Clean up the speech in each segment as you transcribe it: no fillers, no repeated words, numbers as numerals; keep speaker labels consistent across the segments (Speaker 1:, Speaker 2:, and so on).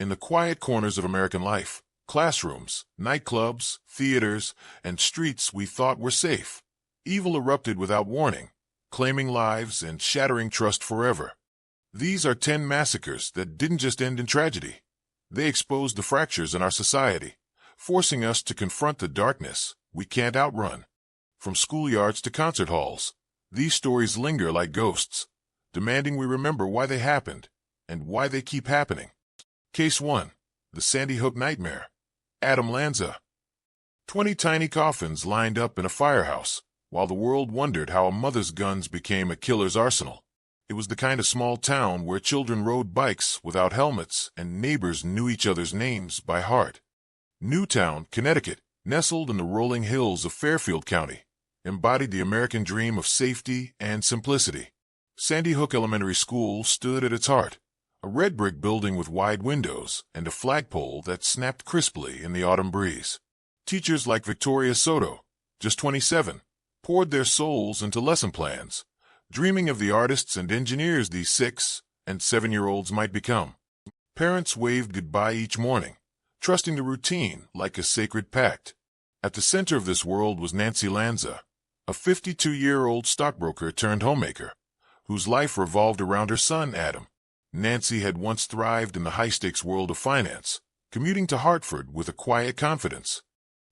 Speaker 1: In the quiet corners of American life, classrooms, nightclubs, theaters, and streets we thought were safe, evil erupted without warning, claiming lives and shattering trust forever. These are 10 massacres that didn't just end in tragedy. They exposed the fractures in our society, forcing us to confront the darkness we can't outrun. From schoolyards to concert halls, these stories linger like ghosts, demanding we remember why they happened and why they keep happening. Case 1. The Sandy Hook Nightmare. Adam Lanza. 20 tiny coffins lined up in a firehouse, while the world wondered how a mother's guns became a killer's arsenal. It was the kind of small town where children rode bikes without helmets and neighbors knew each other's names by heart. Newtown, Connecticut, nestled in the rolling hills of Fairfield County, embodied the American dream of safety and simplicity. Sandy Hook Elementary School stood at its heart, a red brick building with wide windows and a flagpole that snapped crisply in the autumn breeze. Teachers like Victoria Soto, just 27, poured their souls into lesson plans, dreaming of the artists and engineers these 6- and 7-year-olds might become. Parents waved goodbye each morning, trusting the routine like a sacred pact. At the center of this world was Nancy Lanza, a 52-year-old stockbroker turned homemaker, whose life revolved around her son, Adam. Nancy had once thrived in the high-stakes world of finance, commuting to Hartford with a quiet confidence.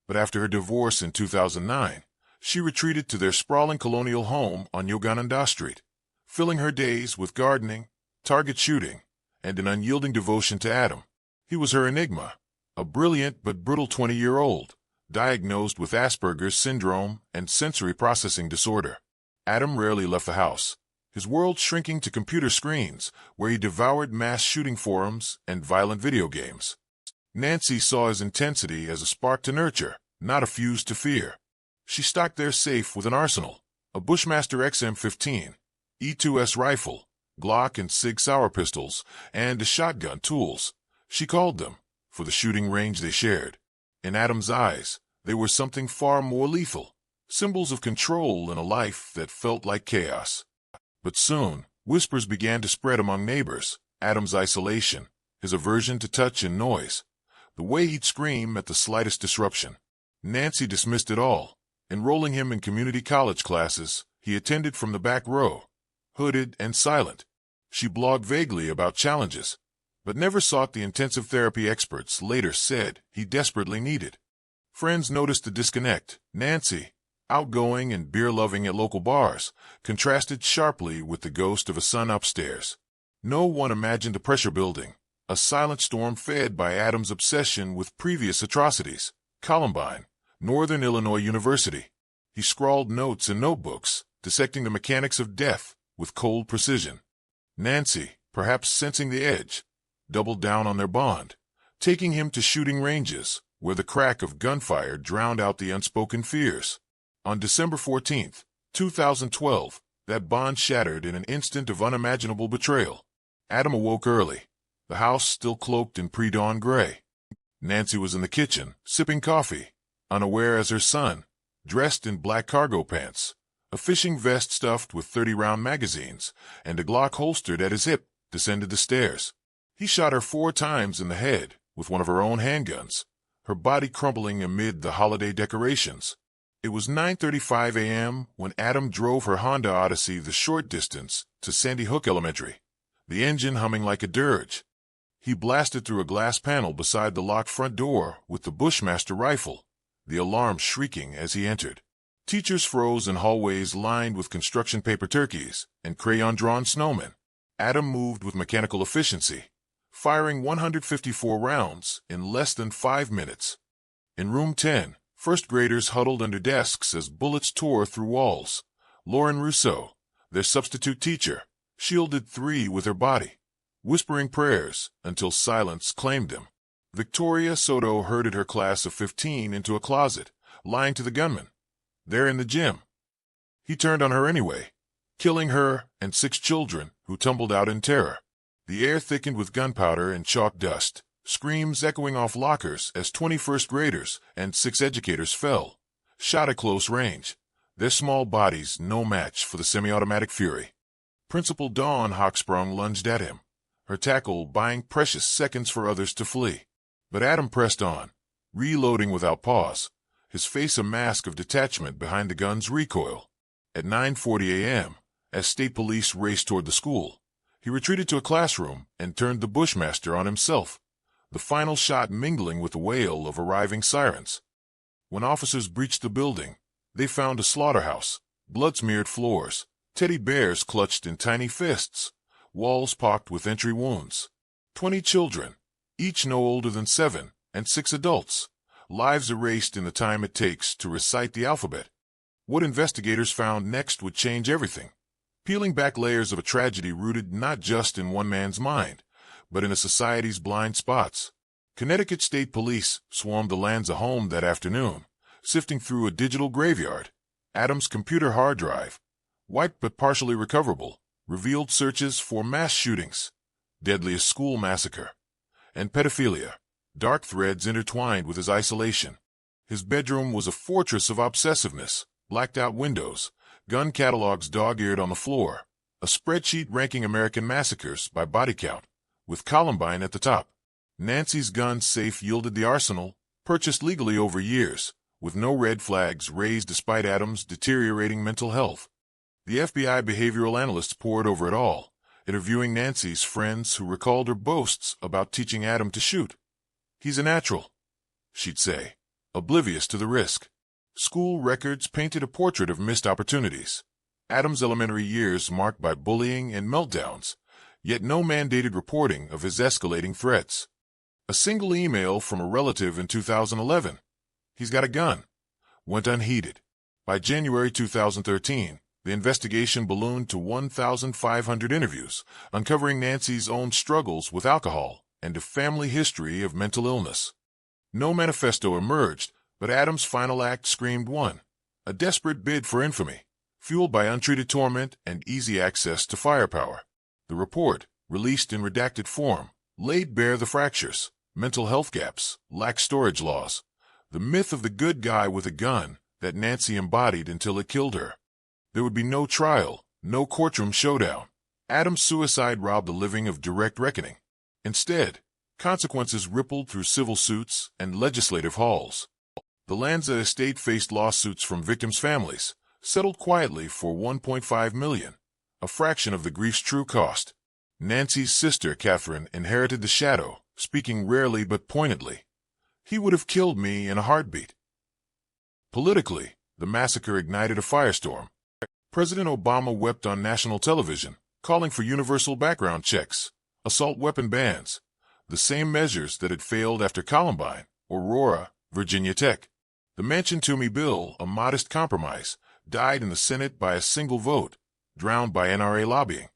Speaker 1: But after her divorce in 2009, she retreated to their sprawling colonial home on Yogananda Street, filling her days with gardening, target shooting, and an unyielding devotion to Adam. He was her enigma, a brilliant but brittle 20-year-old, diagnosed with Asperger's syndrome and sensory processing disorder. Adam rarely left the house, his world shrinking to computer screens where he devoured mass shooting forums and violent video games. Nancy saw his intensity as a spark to nurture, not a fuse to fear. She stocked their safe with an arsenal, a Bushmaster XM15, E2S rifle, Glock and Sig Sauer pistols, and a shotgun tools. She called them, for the shooting range they shared. In Adam's eyes, they were something far more lethal, symbols of control in a life that felt like chaos. But soon, whispers began to spread among neighbors. Adam's isolation, his aversion to touch and noise, the way he'd scream at the slightest disruption. Nancy dismissed it all, enrolling him in community college classes he attended from the back row, hooded and silent. She blogged vaguely about challenges, but never sought the intensive therapy experts later said he desperately needed. Friends noticed the disconnect. Nancy, outgoing and beer-loving at local bars, contrasted sharply with the ghost of a son upstairs. No one imagined a pressure building, a silent storm fed by Adam's obsession with previous atrocities. Columbine, Northern Illinois University. He scrawled notes in notebooks, dissecting the mechanics of death with cold precision. Nancy, perhaps sensing the edge, doubled down on their bond, taking him to shooting ranges where the crack of gunfire drowned out the unspoken fears. On December 14, 2012, that bond shattered in an instant of unimaginable betrayal. Adam awoke early, the house still cloaked in pre-dawn gray. Nancy was in the kitchen, sipping coffee, unaware as her son, dressed in black cargo pants, a fishing vest stuffed with 30-round magazines, and a Glock holstered at his hip, descended the stairs. He shot her 4 times in the head with one of her own handguns, her body crumbling amid the holiday decorations. It was 9:35 a.m. when Adam drove her Honda Odyssey the short distance to Sandy Hook Elementary, the engine humming like a dirge. He blasted through a glass panel beside the locked front door with the Bushmaster rifle, the alarm shrieking as he entered. Teachers froze in hallways lined with construction paper turkeys and crayon-drawn snowmen. Adam moved with mechanical efficiency, firing 154 rounds in less than 5 minutes. In room 10, first graders huddled under desks as bullets tore through walls. Lauren Rousseau, their substitute teacher, shielded 3 with her body, whispering prayers until silence claimed them. Victoria Soto herded her class of 15 into a closet, lying to the gunman. "They're in the gym." He turned on her anyway, killing her and 6 children who tumbled out in terror. The air thickened with gunpowder and chalk dust, screams echoing off lockers as 20 first graders and 6 educators fell, shot at close range, their small bodies no match for the semi-automatic fury. Principal Dawn Hochsprung lunged at him, her tackle buying precious seconds for others to flee. But Adam pressed on, reloading without pause, his face a mask of detachment behind the gun's recoil. At 9:40 a.m., as state police raced toward the school, he retreated to a classroom and turned the Bushmaster on himself, the final shot mingling with the wail of arriving sirens. When officers breached the building, they found a slaughterhouse, blood-smeared floors, teddy bears clutched in tiny fists, walls pocked with entry wounds. 20 children, each no older than 7, and 6 adults, lives erased in the time it takes to recite the alphabet. What investigators found next would change everything, peeling back layers of a tragedy rooted not just in one man's mind, but in a society's blind spots. Connecticut State Police swarmed the Lanza home that afternoon, sifting through a digital graveyard. Adam's computer hard drive, white but partially recoverable, revealed searches for mass shootings, deadliest school massacre, and pedophilia, dark threads intertwined with his isolation. His bedroom was a fortress of obsessiveness, blacked-out windows, gun catalogs dog-eared on the floor, a spreadsheet ranking American massacres by body count, with Columbine at the top. Nancy's gun safe yielded the arsenal, purchased legally over years, with no red flags raised despite Adam's deteriorating mental health. The FBI behavioral analysts pored over it all, interviewing Nancy's friends who recalled her boasts about teaching Adam to shoot. "He's a natural," she'd say, oblivious to the risk. School records painted a portrait of missed opportunities. Adam's elementary years marked by bullying and meltdowns, yet no mandated reporting of his escalating threats. A single email from a relative in 2011, "He's got a gun," went unheeded. By January 2013, the investigation ballooned to 1,500 interviews, uncovering Nancy's own struggles with alcohol and a family history of mental illness. No manifesto emerged, but Adam's final act screamed one, a desperate bid for infamy, fueled by untreated torment and easy access to firepower. The report, released in redacted form, laid bare the fractures, mental health gaps, lax storage laws, the myth of the good guy with a gun that Nancy embodied until it killed her. There would be no trial, no courtroom showdown. Adam's suicide robbed the living of direct reckoning. Instead, consequences rippled through civil suits and legislative halls. The Lanza estate faced lawsuits from victims' families, settled quietly for $1.5 million, a fraction of the grief's true cost. Nancy's sister, Catherine, inherited the shadow, speaking rarely but pointedly. "He would have killed me in a heartbeat." Politically, the massacre ignited a firestorm. President Obama wept on national television, calling for universal background checks, assault weapon bans, the same measures that had failed after Columbine, Aurora, Virginia Tech. The Manchin-Toomey bill, a modest compromise, died in the Senate by a single vote, drowned by NRA lobbying.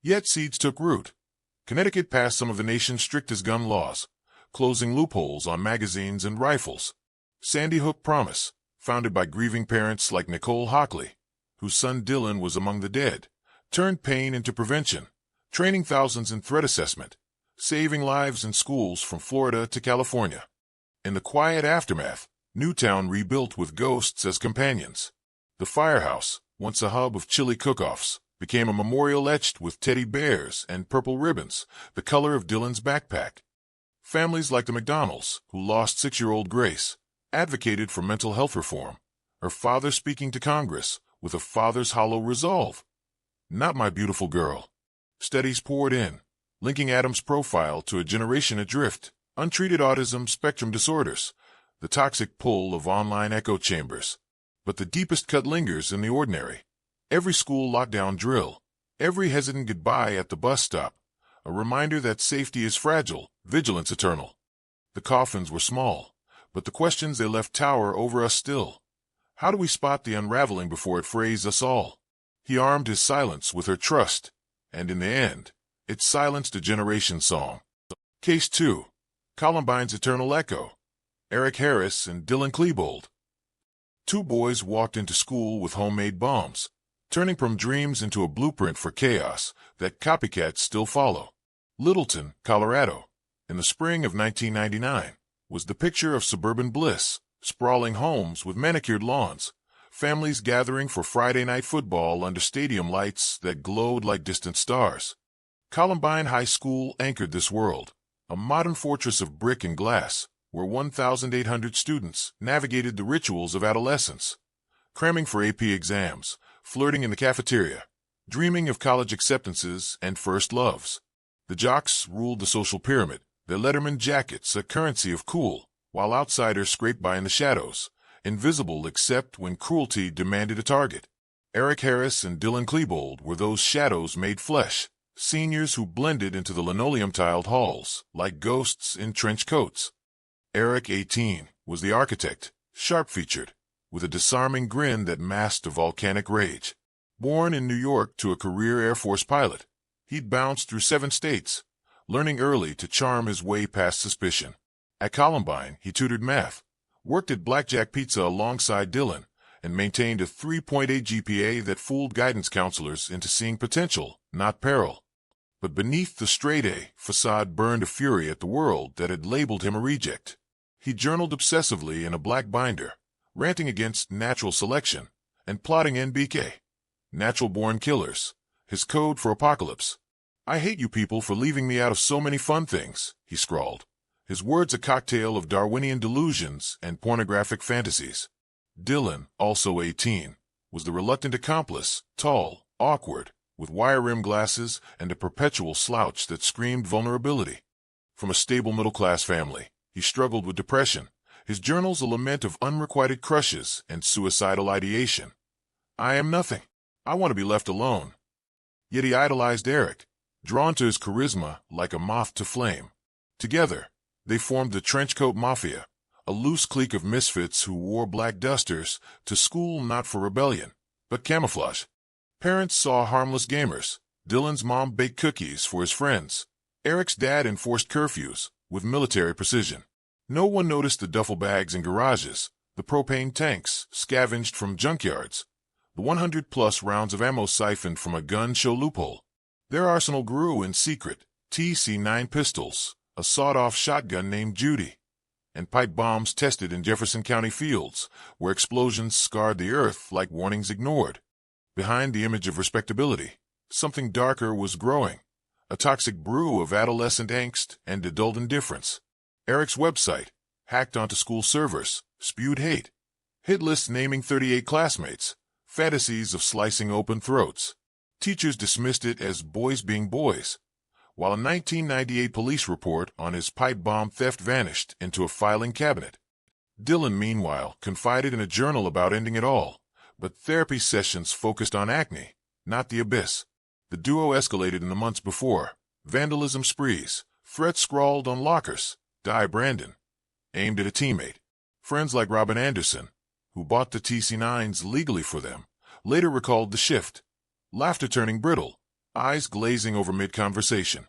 Speaker 1: Yet seeds took root. Connecticut passed some of the nation's strictest gun laws, closing loopholes on magazines and rifles. Sandy Hook Promise, founded by grieving parents like Nicole Hockley, whose son Dylan was among the dead, turned pain into prevention, training thousands in threat assessment, saving lives in schools from Florida to California. In the quiet aftermath, Newtown rebuilt with ghosts as companions. The firehouse, once a hub of chilly cook-offs, became a memorial etched with teddy bears and purple ribbons, the color of Dylan's backpack. Families like the McDonalds, who lost 6-year-old Grace, advocated for mental health reform, her father speaking to Congress with a father's hollow resolve. "Not my beautiful girl." Studies poured in, linking Adam's profile to a generation adrift, untreated autism spectrum disorders, the toxic pull of online echo chambers. But the deepest cut lingers in the ordinary. Every school lockdown drill, every hesitant goodbye at the bus stop, a reminder that safety is fragile, vigilance eternal. The coffins were small, but the questions they left tower over us still. How do we spot the unraveling before it frays us all? He armed his silence with her trust, and in the end, it silenced a generation song. Case 2. Columbine's Eternal Echo. Eric Harris and Dylan Klebold. 2 boys walked into school with homemade bombs, turning from dreams into a blueprint for chaos that copycats still follow. Littleton, Colorado, in the spring of 1999, was the picture of suburban bliss, sprawling homes with manicured lawns, families gathering for Friday night football under stadium lights that glowed like distant stars. Columbine High School anchored this world, a modern fortress of brick and glass, where 1,800 students navigated the rituals of adolescence, cramming for AP exams, flirting in the cafeteria, dreaming of college acceptances and first loves. The jocks ruled the social pyramid, their Letterman jackets a currency of cool, while outsiders scraped by in the shadows, invisible except when cruelty demanded a target. Eric Harris and Dylan Klebold were those shadows made flesh, seniors who blended into the linoleum-tiled halls like ghosts in trench coats. Eric, 18, was the architect, sharp-featured, with a disarming grin that masked a volcanic rage. Born in New York to a career Air Force pilot, he'd bounced through 7 states, learning early to charm his way past suspicion. At Columbine, he tutored math, worked at Blackjack Pizza alongside Dylan, and maintained a 3.8 GPA that fooled guidance counselors into seeing potential, not peril. But beneath the straight-A facade burned a fury at the world that had labeled him a reject. He journaled obsessively in a black binder, ranting against natural selection and plotting NBK, natural-born killers, his code for apocalypse. "I hate you people for leaving me out of so many fun things," he scrawled, his words a cocktail of Darwinian delusions and pornographic fantasies. Dylan, also 18, was the reluctant accomplice, tall, awkward, with wire-rimmed glasses and a perpetual slouch that screamed vulnerability. From a stable middle-class family, he struggled with depression, his journals a lament of unrequited crushes and suicidal ideation. "I am nothing. I want to be left alone." Yet he idolized Eric, drawn to his charisma like a moth to flame. Together, they formed the Trenchcoat Mafia, a loose clique of misfits who wore black dusters to school not for rebellion, but camouflage. Parents saw harmless gamers. Dylan's mom baked cookies for his friends. Eric's dad enforced curfews with military precision. No one noticed the duffel bags in garages, the propane tanks scavenged from junkyards, the 100-plus rounds of ammo siphoned from a gun show loophole. Their arsenal grew in secret: TC-9 pistols, a sawed-off shotgun named Judy, and pipe bombs tested in Jefferson County fields, where explosions scarred the earth like warnings ignored. Behind the image of respectability, something darker was growing, a toxic brew of adolescent angst and adult indifference. Eric's website, hacked onto school servers, spewed hate. Hit lists naming 38 classmates, fantasies of slicing open throats. Teachers dismissed it as boys being boys, while a 1998 police report on his pipe bomb theft vanished into a filing cabinet. Dylan, meanwhile, confided in a journal about ending it all, but therapy sessions focused on acne, not the abyss. The duo escalated in the months before. Vandalism sprees, threats scrawled on lockers, "Die Brandon," aimed at a teammate. Friends like Robin Anderson, who bought the TC-9s legally for them, later recalled the shift, laughter turning brittle, eyes glazing over mid-conversation.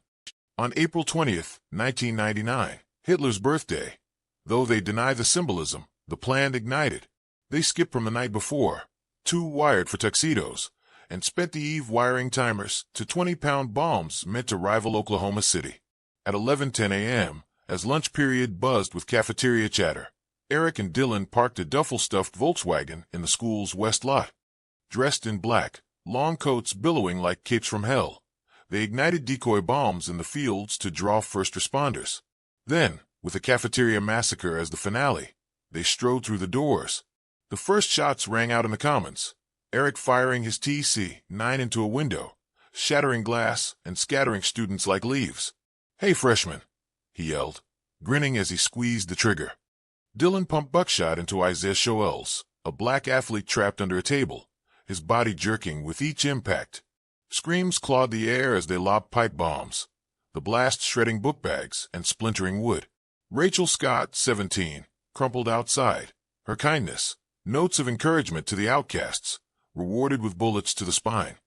Speaker 1: On April 20th, 1999, Hitler's birthday, though they deny the symbolism, the plan ignited. They skipped from the night before, 2 wired for tuxedos, and spent the eve wiring timers to 20-pound bombs meant to rival Oklahoma City. At 11:10 a.m., as lunch period buzzed with cafeteria chatter, Eric and Dylan parked a duffel-stuffed Volkswagen in the school's west lot. Dressed in black, long coats billowing like capes from hell, they ignited decoy bombs in the fields to draw first responders. Then, with the cafeteria massacre as the finale, they strode through the doors. The first shots rang out in the commons, Eric firing his TC-9 into a window, shattering glass and scattering students like leaves. "Hey, freshman," he yelled, grinning as he squeezed the trigger. Dylan pumped buckshot into Isaiah Shoels, a black athlete trapped under a table, his body jerking with each impact. Screams clawed the air as they lobbed pipe bombs, the blast shredding book bags and splintering wood. Rachel Scott, 17, crumpled outside, her kindness, notes of encouragement to the outcasts, rewarded with bullets to the spine.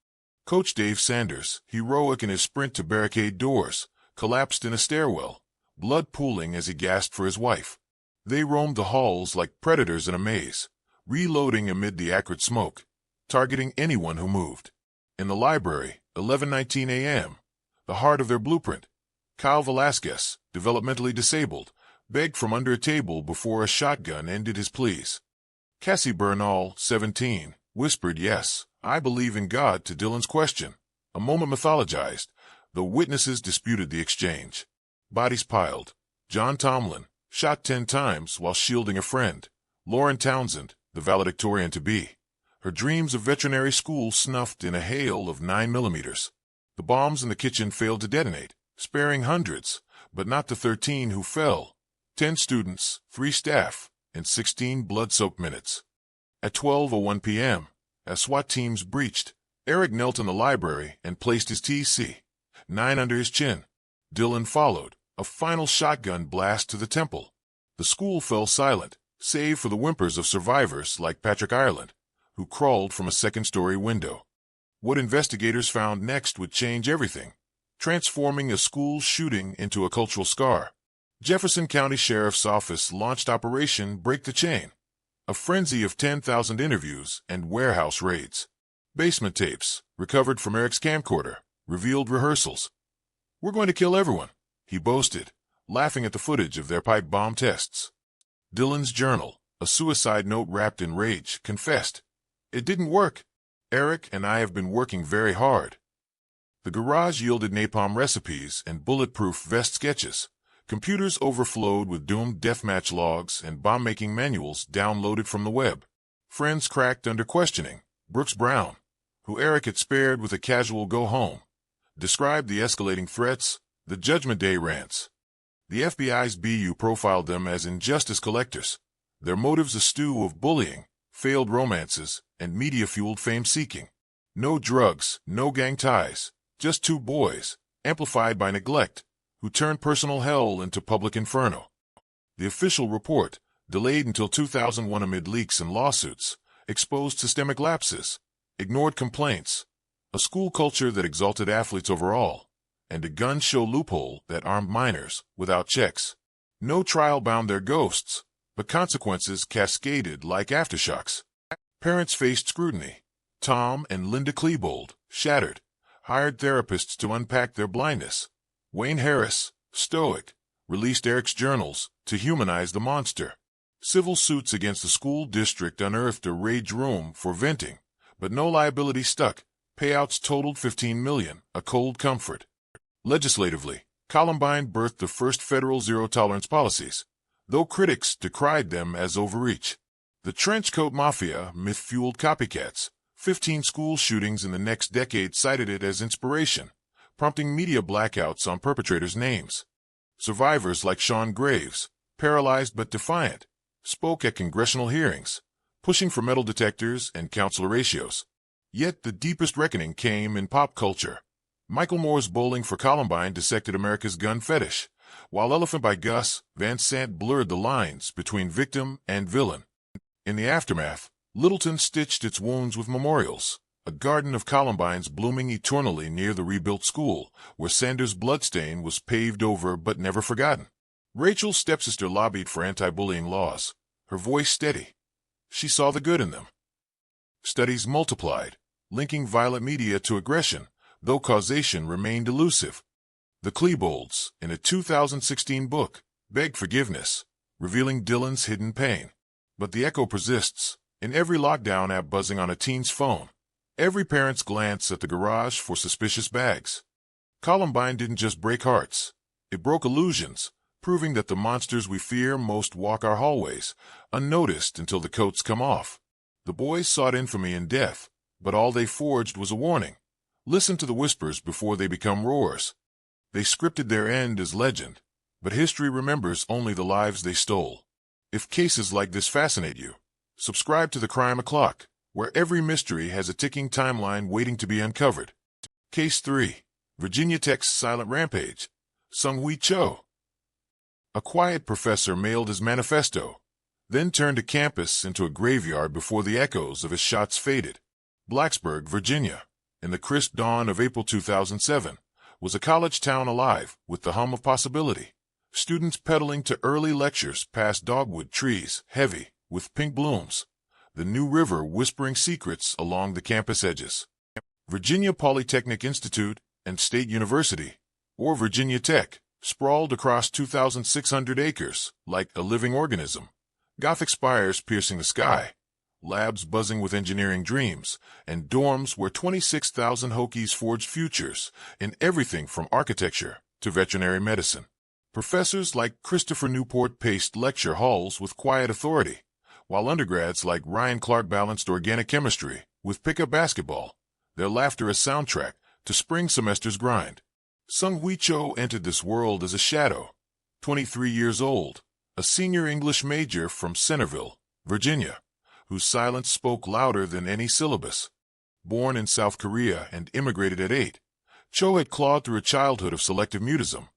Speaker 1: Coach Dave Sanders, heroic in his sprint to barricade doors, collapsed in a stairwell, blood pooling as he gasped for his wife. They roamed the halls like predators in a maze, reloading amid the acrid smoke, targeting anyone who moved. In the library, 11:19 a.m., the heart of their blueprint, Kyle Velasquez, developmentally disabled, begged from under a table before a shotgun ended his pleas. Cassie Bernal, 17, whispered, "Yes, I believe in God," to Dylan's question, a moment mythologized, though witnesses disputed the exchange. Bodies piled. John Tomlin, shot 10 times while shielding a friend. Lauren Townsend, the valedictorian-to-be. Her dreams of veterinary school snuffed in a hail of 9mm. The bombs in the kitchen failed to detonate, sparing hundreds, but not the 13 who fell. 10 students, 3 staff, and 16 blood-soaked minutes. At 12:01 p.m., as SWAT teams breached, Eric knelt in the library and placed his TC-9 under his chin. Dylan followed, a final shotgun blast to the temple. The school fell silent, save for the whimpers of survivors like Patrick Ireland, who crawled from a second-story window. What investigators found next would change everything, transforming a school shooting into a cultural scar. Jefferson County Sheriff's Office launched Operation Break the Chain, a frenzy of 10,000 interviews and warehouse raids. Basement tapes, recovered from Eric's camcorder, revealed rehearsals. "We're going to kill everyone," he boasted, laughing at the footage of their pipe bomb tests. Dylan's journal, a suicide note wrapped in rage, confessed, "It didn't work. Eric and I have been working very hard." The garage yielded napalm recipes and bulletproof vest sketches. Computers overflowed with doomed deathmatch logs and bomb-making manuals downloaded from the web. Friends cracked under questioning. Brooks Brown, who Eric had spared with a casual go-home, described the escalating threats, the Judgment Day rants. The FBI's BU profiled them as injustice collectors, their motives a stew of bullying, failed romances, and media-fueled fame-seeking. No drugs, no gang ties, just 2 boys, amplified by neglect, who turned personal hell into public inferno. The official report, delayed until 2001 amid leaks and lawsuits, exposed systemic lapses, ignored complaints, a school culture that exalted athletes over all, and a gun show loophole that armed minors without checks. No trial bound their ghosts, but consequences cascaded like aftershocks. Parents faced scrutiny. Tom and Linda Klebold, shattered, hired therapists to unpack their blindness. Wayne Harris, stoic, released Eric's journals to humanize the monster. Civil suits against the school district unearthed a rage room for venting, but no liability stuck. Payouts totaled $15 million, a cold comfort. Legislatively, Columbine birthed the first federal zero-tolerance policies, though critics decried them as overreach. The trenchcoat mafia myth-fueled copycats. 15 school shootings in the next decade cited it as inspiration, prompting media blackouts on perpetrators' names. Survivors like Sean Graves, paralyzed but defiant, spoke at congressional hearings, pushing for metal detectors and counselor ratios. Yet the deepest reckoning came in pop culture. Michael Moore's Bowling for Columbine dissected America's gun fetish, while Elephant by Gus Van Sant blurred the lines between victim and villain. In the aftermath, Littleton stitched its wounds with memorials, a garden of Columbines blooming eternally near the rebuilt school, where Sanders' bloodstain was paved over but never forgotten. Rachel's stepsister lobbied for anti-bullying laws, her voice steady. She saw the good in them. Studies multiplied, linking violent media to aggression, though causation remained elusive. The Klebolds, in a 2016 book, begged forgiveness, revealing Dylan's hidden pain. But the echo persists, in every lockdown app buzzing on a teen's phone, every parent's glance at the garage for suspicious bags. Columbine didn't just break hearts. It broke illusions, proving that the monsters we fear most walk our hallways, unnoticed until the coats come off. The boys sought infamy and death, but all they forged was a warning. Listen to the whispers before they become roars. They scripted their end as legend, but history remembers only the lives they stole. If cases like this fascinate you, subscribe to the Crime O'Clock, where every mystery has a ticking timeline waiting to be uncovered. Case 3. Virginia Tech's Silent Rampage. Sung-Hui Cho. A quiet professor mailed his manifesto, then turned a campus into a graveyard before the echoes of his shots faded. Blacksburg, Virginia, in the crisp dawn of April 2007, was a college town alive with the hum of possibility. Students pedaling to early lectures past dogwood trees, heavy with pink blooms, the New River whispering secrets along the campus edges. Virginia Polytechnic Institute and State University, or Virginia Tech, sprawled across 2,600 acres like a living organism, Gothic spires piercing the sky, labs buzzing with engineering dreams, and dorms where 26,000 Hokies forged futures in everything from architecture to veterinary medicine. Professors like Christopher Newport paced lecture halls with quiet authority, while undergrads like Ryan Clark balanced organic chemistry with pickup basketball, their laughter a soundtrack to spring semester's grind. Sung Hui Cho entered this world as a shadow, 23 years old, a senior English major from Centerville, Virginia, whose silence spoke louder than any syllabus. Born in South Korea and immigrated at 8, Cho had clawed through a childhood of selective mutism,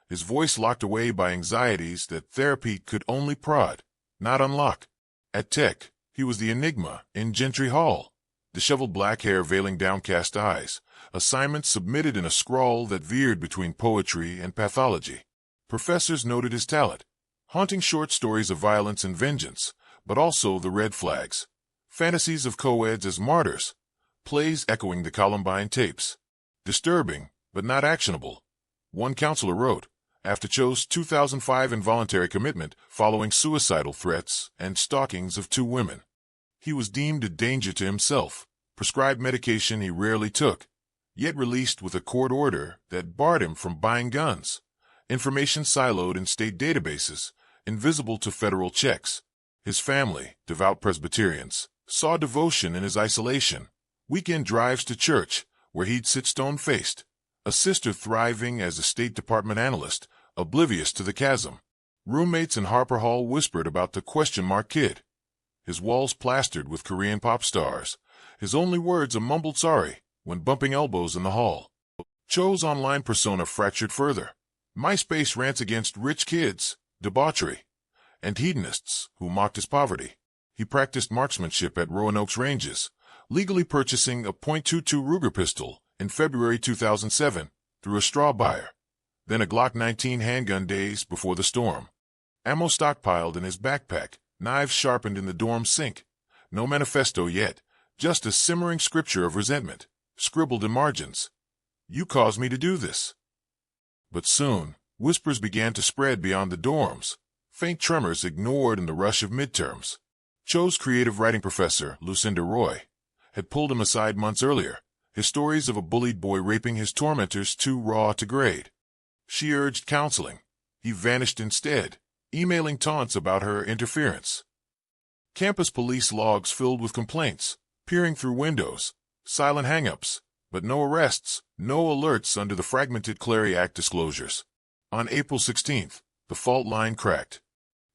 Speaker 1: his voice locked away by anxieties that therapy could only prod, not unlock. At Tech, he was the enigma in Gentry Hall, disheveled black hair veiling downcast eyes, assignments submitted in a scrawl that veered between poetry and pathology. Professors noted his talent, haunting short stories of violence and vengeance, but also the red flags, fantasies of co-eds as martyrs, plays echoing the Columbine tapes. Disturbing, but not actionable. One counselor wrote, after Cho's 2005 involuntary commitment following suicidal threats and stalkings of 2 women. He was deemed a danger to himself, prescribed medication he rarely took, yet released with a court order that barred him from buying guns. Information siloed in state databases, invisible to federal checks. His family, devout Presbyterians, saw devotion in his isolation. Weekend drives to church, where he'd sit stone-faced, a sister thriving as a State Department analyst, oblivious to the chasm. Roommates in Harper Hall whispered about the question mark kid. His walls plastered with Korean pop stars, his only words a mumbled sorry when bumping elbows in the hall. Cho's online persona fractured further. MySpace rants against rich kids, debauchery, and hedonists who mocked his poverty. He practiced marksmanship at Roanoke's Ranges, legally purchasing a .22 Ruger pistol in February 2007 through a straw buyer, then a Glock 19 handgun days before the storm. Ammo stockpiled in his backpack, knives sharpened in the dorm sink. No manifesto yet, just a simmering scripture of resentment, scribbled in margins. You caused me to do this. But soon, whispers began to spread beyond the dorms, faint tremors ignored in the rush of midterms. Cho's creative writing professor, Lucinda Roy, had pulled him aside months earlier, his stories of a bullied boy raping his tormentors too raw to grade. She urged counseling. He vanished instead, emailing taunts about her interference. Campus police logs filled with complaints, peering through windows, silent hang-ups, but no arrests, no alerts under the fragmented Clary Act disclosures. On April 16th, the fault line cracked.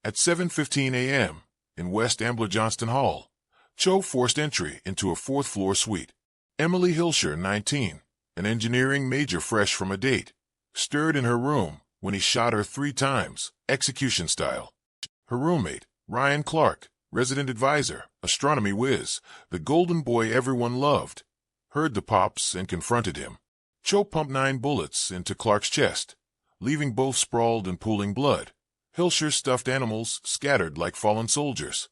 Speaker 1: At 7:15 a.m., in West Ambler Johnston Hall, Cho forced entry into a 4th-floor suite. Emily Hilscher, 19, an engineering major fresh from a date, stirred in her room when he shot her 3 times, execution style. Her roommate, Ryan Clark, resident advisor, astronomy whiz, the golden boy everyone loved, heard the pops and confronted him. Cho pumped 9 bullets into Clark's chest, leaving both sprawled and pooling blood. Hilscher's stuffed animals scattered like fallen soldiers.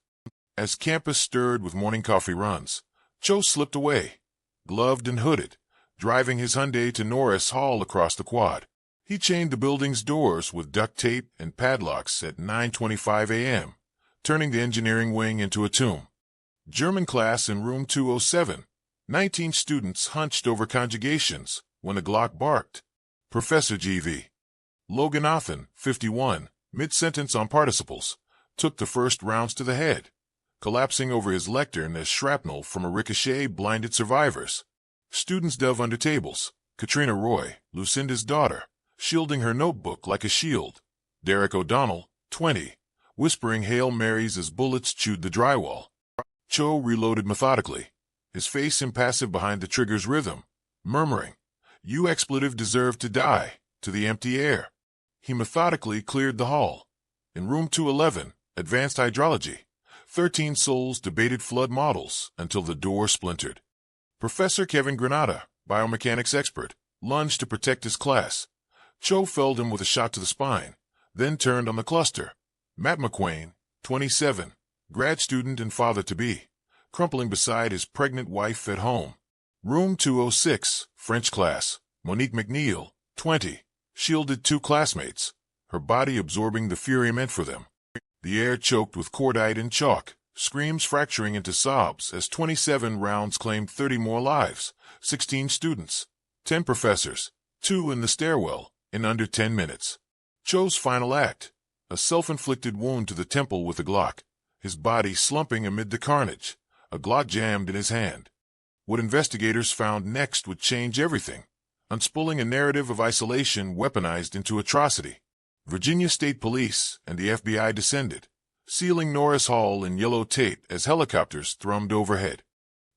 Speaker 1: As campus stirred with morning coffee runs, Cho slipped away, gloved and hooded, driving his Hyundai to Norris Hall across the quad. He chained the building's doors with duct tape and padlocks at 9:25 a.m., turning the engineering wing into a tomb. German class in room 207. 19 students hunched over conjugations when a Glock barked. Professor G.V. Loganathan, 51, mid-sentence on participles, took the first rounds to the head, collapsing over his lectern as shrapnel from a ricochet blinded survivors. Students dove under tables. Katrina Roy, Lucinda's daughter, shielding her notebook like a shield. Derek O'Donnell, 20, whispering Hail Marys as bullets chewed the drywall. Cho reloaded methodically, his face impassive behind the trigger's rhythm, murmuring, "You expletive deserve to die," to the empty air. He methodically cleared the hall. In room 211, advanced hydrology, 13 souls debated flood models until the door splintered. Professor Kevin Granada, biomechanics expert, lunged to protect his class. Cho felled him with a shot to the spine, then turned on the cluster. Matt McQuain, 27, grad student and father-to-be, crumpling beside his pregnant wife at home. Room 206, French class, Monique McNeil, 20, shielded 2 classmates, her body absorbing the fury meant for them. The air choked with cordite and chalk, screams fracturing into sobs as 27 rounds claimed 30 more lives, 16 students, 10 professors, 2 in the stairwell, in under 10 minutes. Cho's final act, a self-inflicted wound to the temple with a Glock, his body slumping amid the carnage, a Glock jammed in his hand. What investigators found next would change everything, unspooling a narrative of isolation weaponized into atrocity. Virginia State Police and the FBI descended, sealing Norris Hall in yellow tape as helicopters thrummed overhead.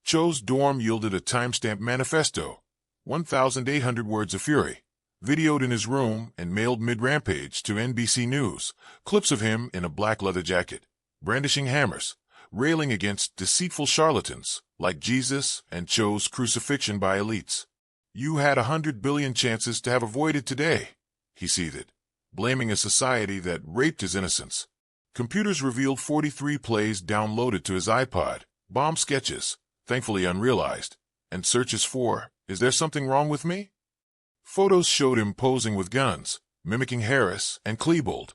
Speaker 1: Cho's dorm yielded a timestamped manifesto, 1,800 words of fury, videoed in his room and mailed mid-rampage to NBC News, clips of him in a black leather jacket, brandishing hammers, railing against deceitful charlatans like Jesus and Cho's crucifixion by elites. "You had 100 billion chances to have avoided today," he seethed, blaming a society that raped his innocence. Computers revealed 43 plays downloaded to his iPod, bomb sketches, thankfully unrealized, and searches for, "Is there something wrong with me?" Photos showed him posing with guns, mimicking Harris and Klebold.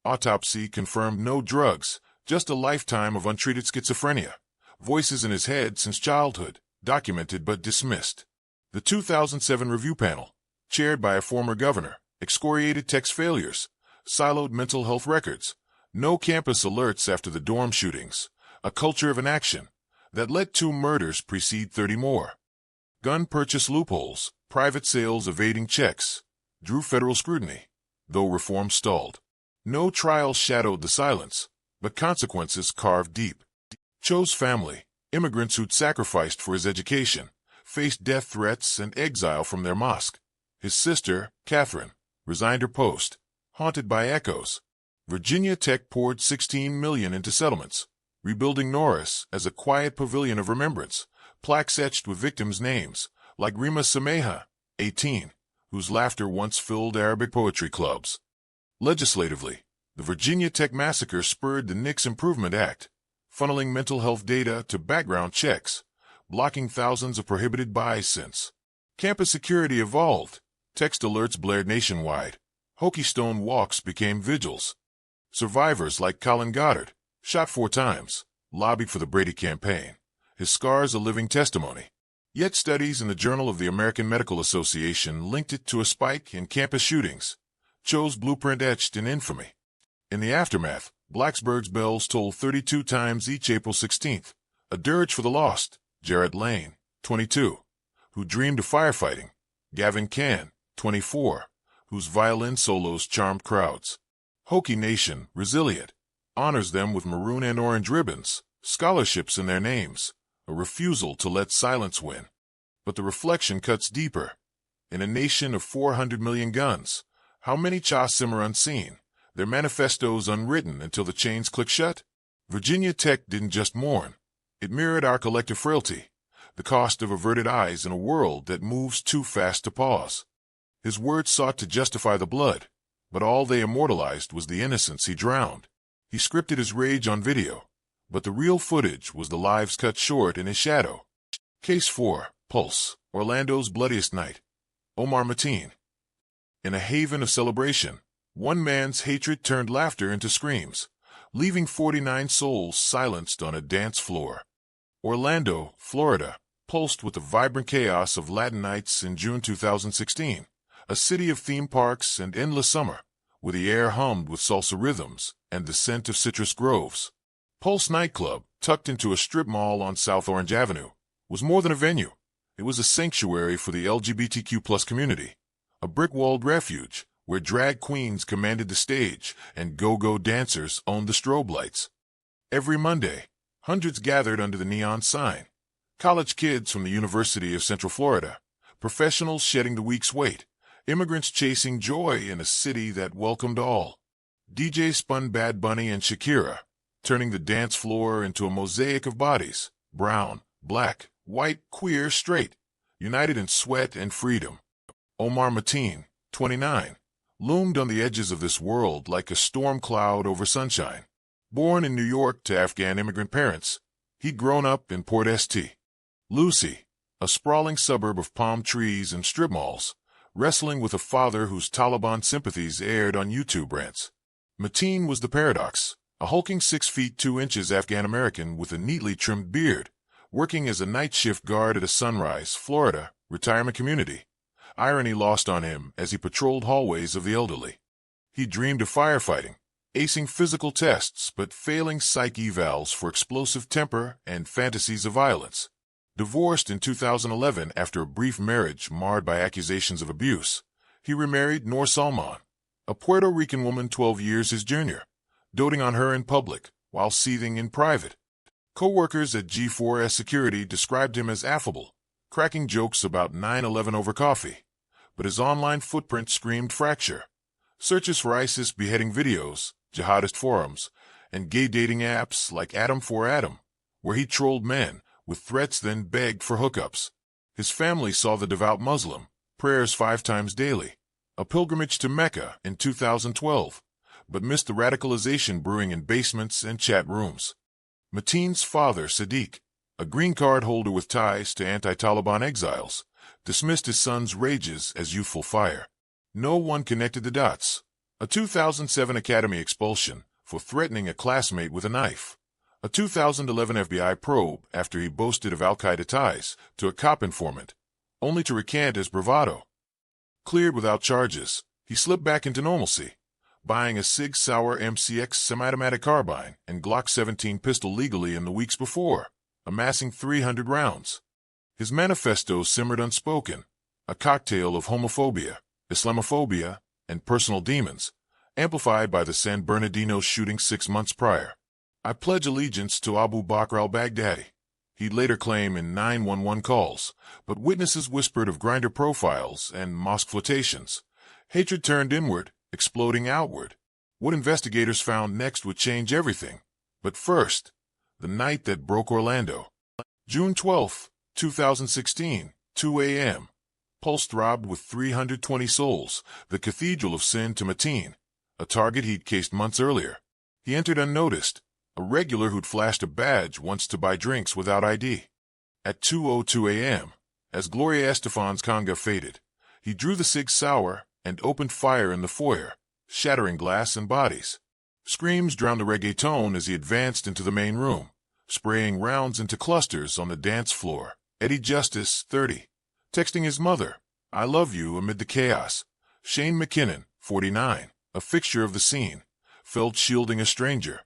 Speaker 1: Autopsy confirmed no drugs, just a lifetime of untreated schizophrenia. Voices in his head since childhood, documented but dismissed. The 2007 review panel, chaired by a former governor, excoriated Tech's failures, siloed mental health records, no campus alerts after the dorm shootings, a culture of inaction that let 2 murders precede 30 more. Gun purchase loopholes, private sales evading checks, drew federal scrutiny, though reform stalled. No trial shadowed the silence, but consequences carved deep. Cho's family, immigrants who'd sacrificed for his education, faced death threats and exile from their mosque. His sister, Catherine, resigned her post, haunted by echoes. Virginia Tech poured $16 million into settlements, rebuilding Norris as a quiet pavilion of remembrance, plaques etched with victims' names, like Rima Sameha, 18, whose laughter once filled Arabic poetry clubs. Legislatively, the Virginia Tech massacre spurred the Nix Improvement Act, funneling mental health data to background checks, blocking thousands of prohibited buys since. Campus security evolved, text alerts blared nationwide, Hokie Stone walks became vigils. Survivors like Colin Goddard, shot 4 times, lobbied for the Brady campaign, his scars a living testimony. Yet studies in the Journal of the American Medical Association linked it to a spike in campus shootings, Cho's blueprint etched in infamy. In the aftermath, Blacksburg's bells tolled 32 times each April 16th, a dirge for the lost, Jarrett Lane, 22, who dreamed of firefighting, Gavin Cann, 24, whose violin solos charmed crowds. Hokie Nation, resilient, honors them with maroon and orange ribbons, scholarships in their names, a refusal to let silence win. But the reflection cuts deeper. In a nation of 400 million guns, how many cha simmer unseen, their manifestos unwritten until the chains click shut? Virginia Tech didn't just mourn. It mirrored our collective frailty, the cost of averted eyes in a world that moves too fast to pause. His words sought to justify the blood, but all they immortalized was the innocence he drowned. He scripted his rage on video, but the real footage was the lives cut short in his shadow. Case 4, Pulse, Orlando's bloodiest night. Omar Mateen. In a haven of celebration, one man's hatred turned laughter into screams, leaving 49 souls silenced on a dance floor. Orlando, Florida, pulsed with the vibrant chaos of Latin nights in June 2016, a city of theme parks and endless summer, where the air hummed with salsa rhythms and the scent of citrus groves. Pulse nightclub, tucked into a strip mall on South Orange Avenue, was more than a venue. It was a sanctuary for the LGBTQ+ community, a brick-walled refuge where drag queens commanded the stage and go-go dancers owned the strobe lights. Every Monday, hundreds gathered under the neon sign. College kids from the University of Central Florida, professionals shedding the week's weight, immigrants chasing joy in a city that welcomed all. DJs spun Bad Bunny and Shakira, turning the dance floor into a mosaic of bodies, brown, black, white, queer, straight, united in sweat and freedom. Omar Mateen, 29, loomed on the edges of this world like a storm cloud over sunshine. Born in New York to Afghan immigrant parents, he'd grown up in Port St. Lucie, a sprawling suburb of palm trees and strip malls, wrestling with a father whose Taliban sympathies aired on YouTube rants. Mateen was the paradox, a hulking 6 feet 2 inches Afghan-American with a neatly trimmed beard, working as a night shift guard at a Sunrise, Florida, retirement community. Irony lost on him as he patrolled hallways of the elderly. He dreamed of firefighting, acing physical tests but failing psych evals for explosive temper and fantasies of violence. Divorced in 2011 after a brief marriage marred by accusations of abuse, he remarried Noor Salman, a Puerto Rican woman 12 years his junior, doting on her in public while seething in private. Co-workers at G4S Security described him as affable, cracking jokes about 9/11 over coffee, but his online footprint screamed fracture. Searches for ISIS beheading videos, jihadist forums, and gay dating apps like Adam for Adam, where he trolled men with threats then begged for hookups. His family saw the devout Muslim, prayers 5 times daily, a pilgrimage to Mecca in 2012, but missed the radicalization brewing in basements and chat rooms. Mateen's father, Sadiq, a green card holder with ties to anti-Taliban exiles, dismissed his son's rages as youthful fire. No one connected the dots. A 2007 Academy expulsion for threatening a classmate with a knife. A 2011 FBI probe after he boasted of al-Qaeda ties to a cop informant, only to recant as bravado. Cleared without charges, he slipped back into normalcy, buying a Sig Sauer MCX semi-automatic carbine and Glock 17 pistol legally in the weeks before, amassing 300 rounds. His manifesto simmered unspoken, a cocktail of homophobia, Islamophobia, and personal demons, amplified by the San Bernardino shooting 6 months prior. I pledge allegiance to Abu Bakr al-Baghdadi, he'd later claim in 911 calls, but witnesses whispered of Grindr profiles and mosque flirtations. Hatred turned inward, exploding outward. What investigators found next would change everything. But first, the night that broke Orlando. June 12, 2016, 2 a.m. Pulse throbbed with 320 souls, the Cathedral of Sin to Mateen, a target he'd cased months earlier. He entered unnoticed, a regular who'd flashed a badge once to buy drinks without ID. At 2:02 a.m., as Gloria Estefan's conga faded, he drew the Sig Sauer and opened fire in the foyer, shattering glass and bodies. Screams drowned the reggaeton as he advanced into the main room, spraying rounds into clusters on the dance floor. Eddie Justice, 30, texting his mother, "I love you," amid the chaos. Shane McKinnon, 49, a fixture of the scene, felt shielding a stranger.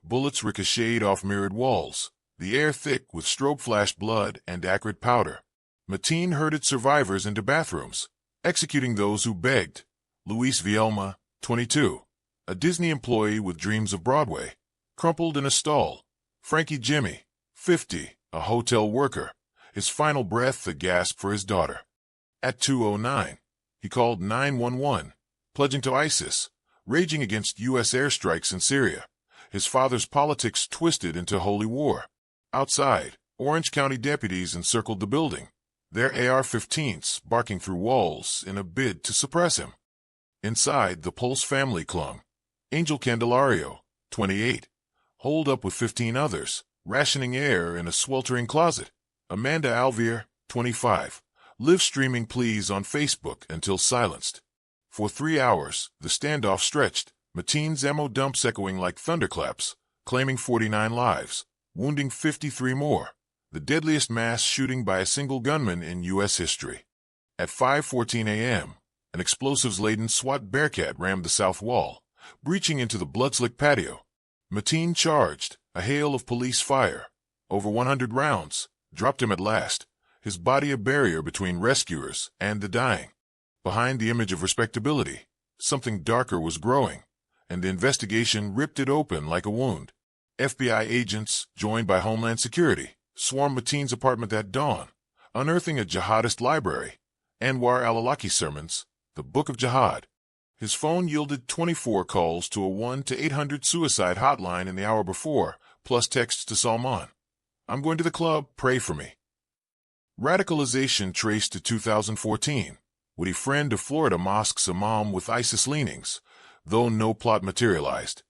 Speaker 1: Bullets ricocheted off mirrored walls, the air thick with strobe-flashed blood and acrid powder. Mateen herded survivors into bathrooms, executing those who begged. Luis Vielma, 22, a Disney employee with dreams of Broadway, crumpled in a stall. Frankie Jimmy, 50, a hotel worker, his final breath a gasp for his daughter. At 2:09, he called 911, pledging to ISIS, raging against U.S. airstrikes in Syria. His father's politics twisted into holy war. Outside, Orange County deputies encircled the building, their AR-15s barking through walls in a bid to suppress him. Inside, the Pulse family clung. Angel Candelario, 28, holed up with 15 others, rationing air in a sweltering closet. Amanda Alvear, 25, lived streaming pleas on Facebook until silenced. For 3 hours, the standoff stretched, Mateen's ammo dumps echoing like thunderclaps, claiming 49 lives, wounding 53 more, the deadliest mass shooting by a single gunman in U.S. history. At 5:14 a.m., an explosives-laden SWAT Bearcat rammed the south wall, breaching into the blood-slick patio. Mateen charged, a hail of police fire, over 100 rounds, dropped him at last, his body a barrier between rescuers and the dying. Behind the image of respectability, something darker was growing, and the investigation ripped it open like a wound. FBI agents, joined by Homeland Security, swarmed Mateen's apartment at dawn, unearthing a jihadist library, Anwar al-Awlaki sermons, the Book of Jihad. His phone yielded 24 calls to a 1-800 suicide hotline in the hour before, plus texts to Salman. "I'm going to the club, pray for me." Radicalization traced to 2014, witty friend of Florida mosque's imam with ISIS leanings, though no plot materialized.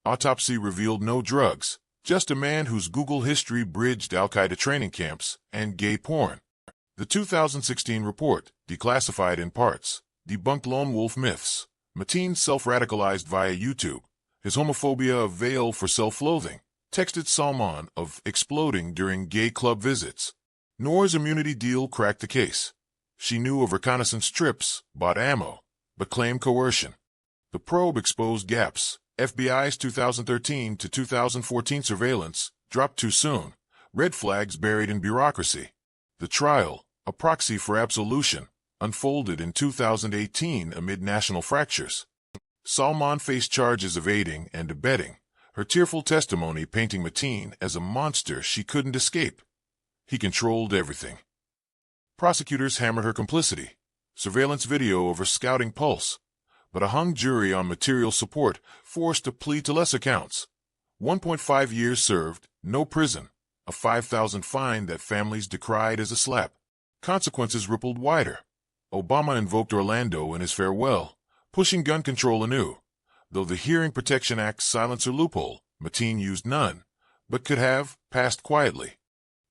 Speaker 1: Autopsy revealed no drugs, just a man whose Google history bridged al-Qaeda training camps and gay porn. The 2016 report, declassified in parts, debunked lone wolf myths. Mateen self-radicalized via YouTube, His homophobia a veil for self-loathing, texted Salman of exploding during gay club visits. Noor's immunity deal cracked the case. She knew of reconnaissance trips, bought ammo, but claimed coercion. The probe exposed gaps. FBI's 2013 to 2014 surveillance dropped too soon. Red flags buried in bureaucracy. The trial, a proxy for absolution, unfolded in 2018 amid national fractures. Salman faced charges of aiding and abetting, her tearful testimony painting Mateen as a monster she couldn't escape. He controlled everything. Prosecutors hammered her complicity. Surveillance video of her scouting pulse. But a hung jury on material support forced a plea to lesser counts. 1.5 years served, no prison, a 5,000 fine that families decried as a slap. Consequences rippled wider. Obama invoked Orlando in his farewell, pushing gun control anew. Though the Hearing Protection Act's silencer loophole, Mateen used none, but could have passed quietly.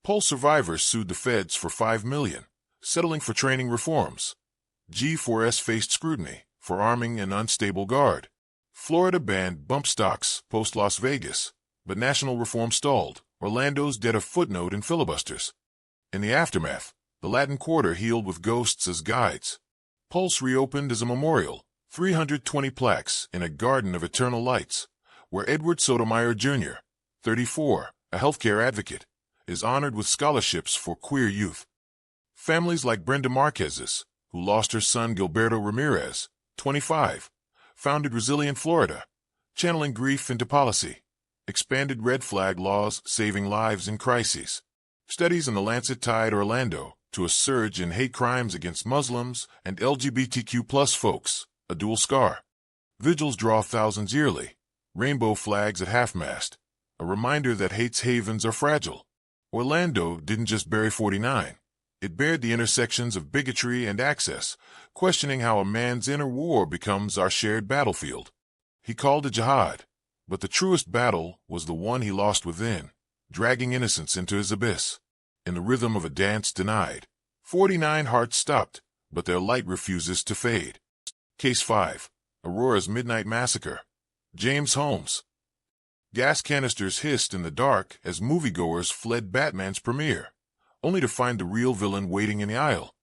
Speaker 1: Pulse survivors sued the feds for $5 million, settling for training reforms. G4S faced scrutiny for arming an unstable guard. Florida banned bump stocks post-Las Vegas, but national reform stalled. Orlando's dead a footnote in filibusters. In the aftermath, the Latin Quarter healed with ghosts as guides. Pulse reopened as a memorial, 320 plaques in a garden of eternal lights, where Edward Sotomayor Jr., 34, a healthcare advocate, is honored with scholarships for queer youth. Families like Brenda Marquez's, who lost her son Gilberto Ramirez, 25, founded Resilient Florida, channeling grief into policy, expanded red flag laws saving lives in crises. Studies in the Lancet tied Orlando to a surge in hate crimes against Muslims and LGBTQ+ folks, a dual scar. Vigils draw thousands yearly, rainbow flags at half-mast, a reminder that hate's havens are fragile. Orlando didn't just bury 49. It bared the intersections of bigotry and access, questioning how a man's inner war becomes our shared battlefield. He called it jihad, but the truest battle was the one he lost within, dragging innocence into his abyss. In the rhythm of a dance denied, 49 hearts stopped, but their light refuses to fade. Case 5. Aurora's Midnight Massacre. James Holmes. Gas canisters hissed in the dark as moviegoers fled Batman's premiere, only to find the real villain waiting in the aisle.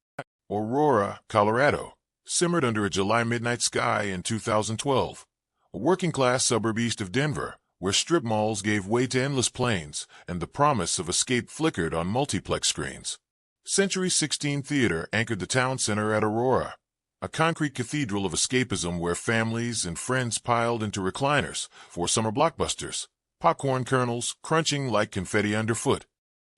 Speaker 1: Aurora, Colorado, simmered under a July midnight sky in 2012, a working-class suburb east of Denver, where strip malls gave way to endless planes and the promise of escape flickered on multiplex screens. Century 16 Theater anchored the town center at Aurora, a concrete cathedral of escapism where families and friends piled into recliners for summer blockbusters, popcorn kernels crunching like confetti underfoot.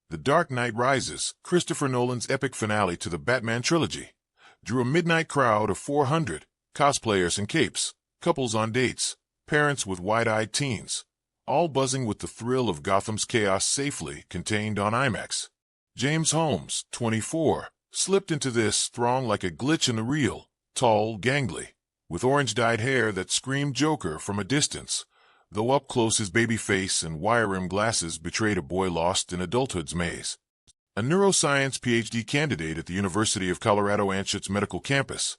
Speaker 1: The Dark Knight Rises, Christopher Nolan's epic finale to the Batman trilogy, drew a midnight crowd of 400, cosplayers in capes, couples on dates, parents with wide-eyed teens, all buzzing with the thrill of Gotham's chaos safely contained on IMAX. James Holmes, 24, slipped into this throng like a glitch in the reel, tall, gangly, with orange-dyed hair that screamed Joker from a distance, though up close his baby face and wire-rimmed glasses betrayed a boy lost in adulthood's maze. A neuroscience PhD candidate at the University of Colorado Anschutz Medical Campus,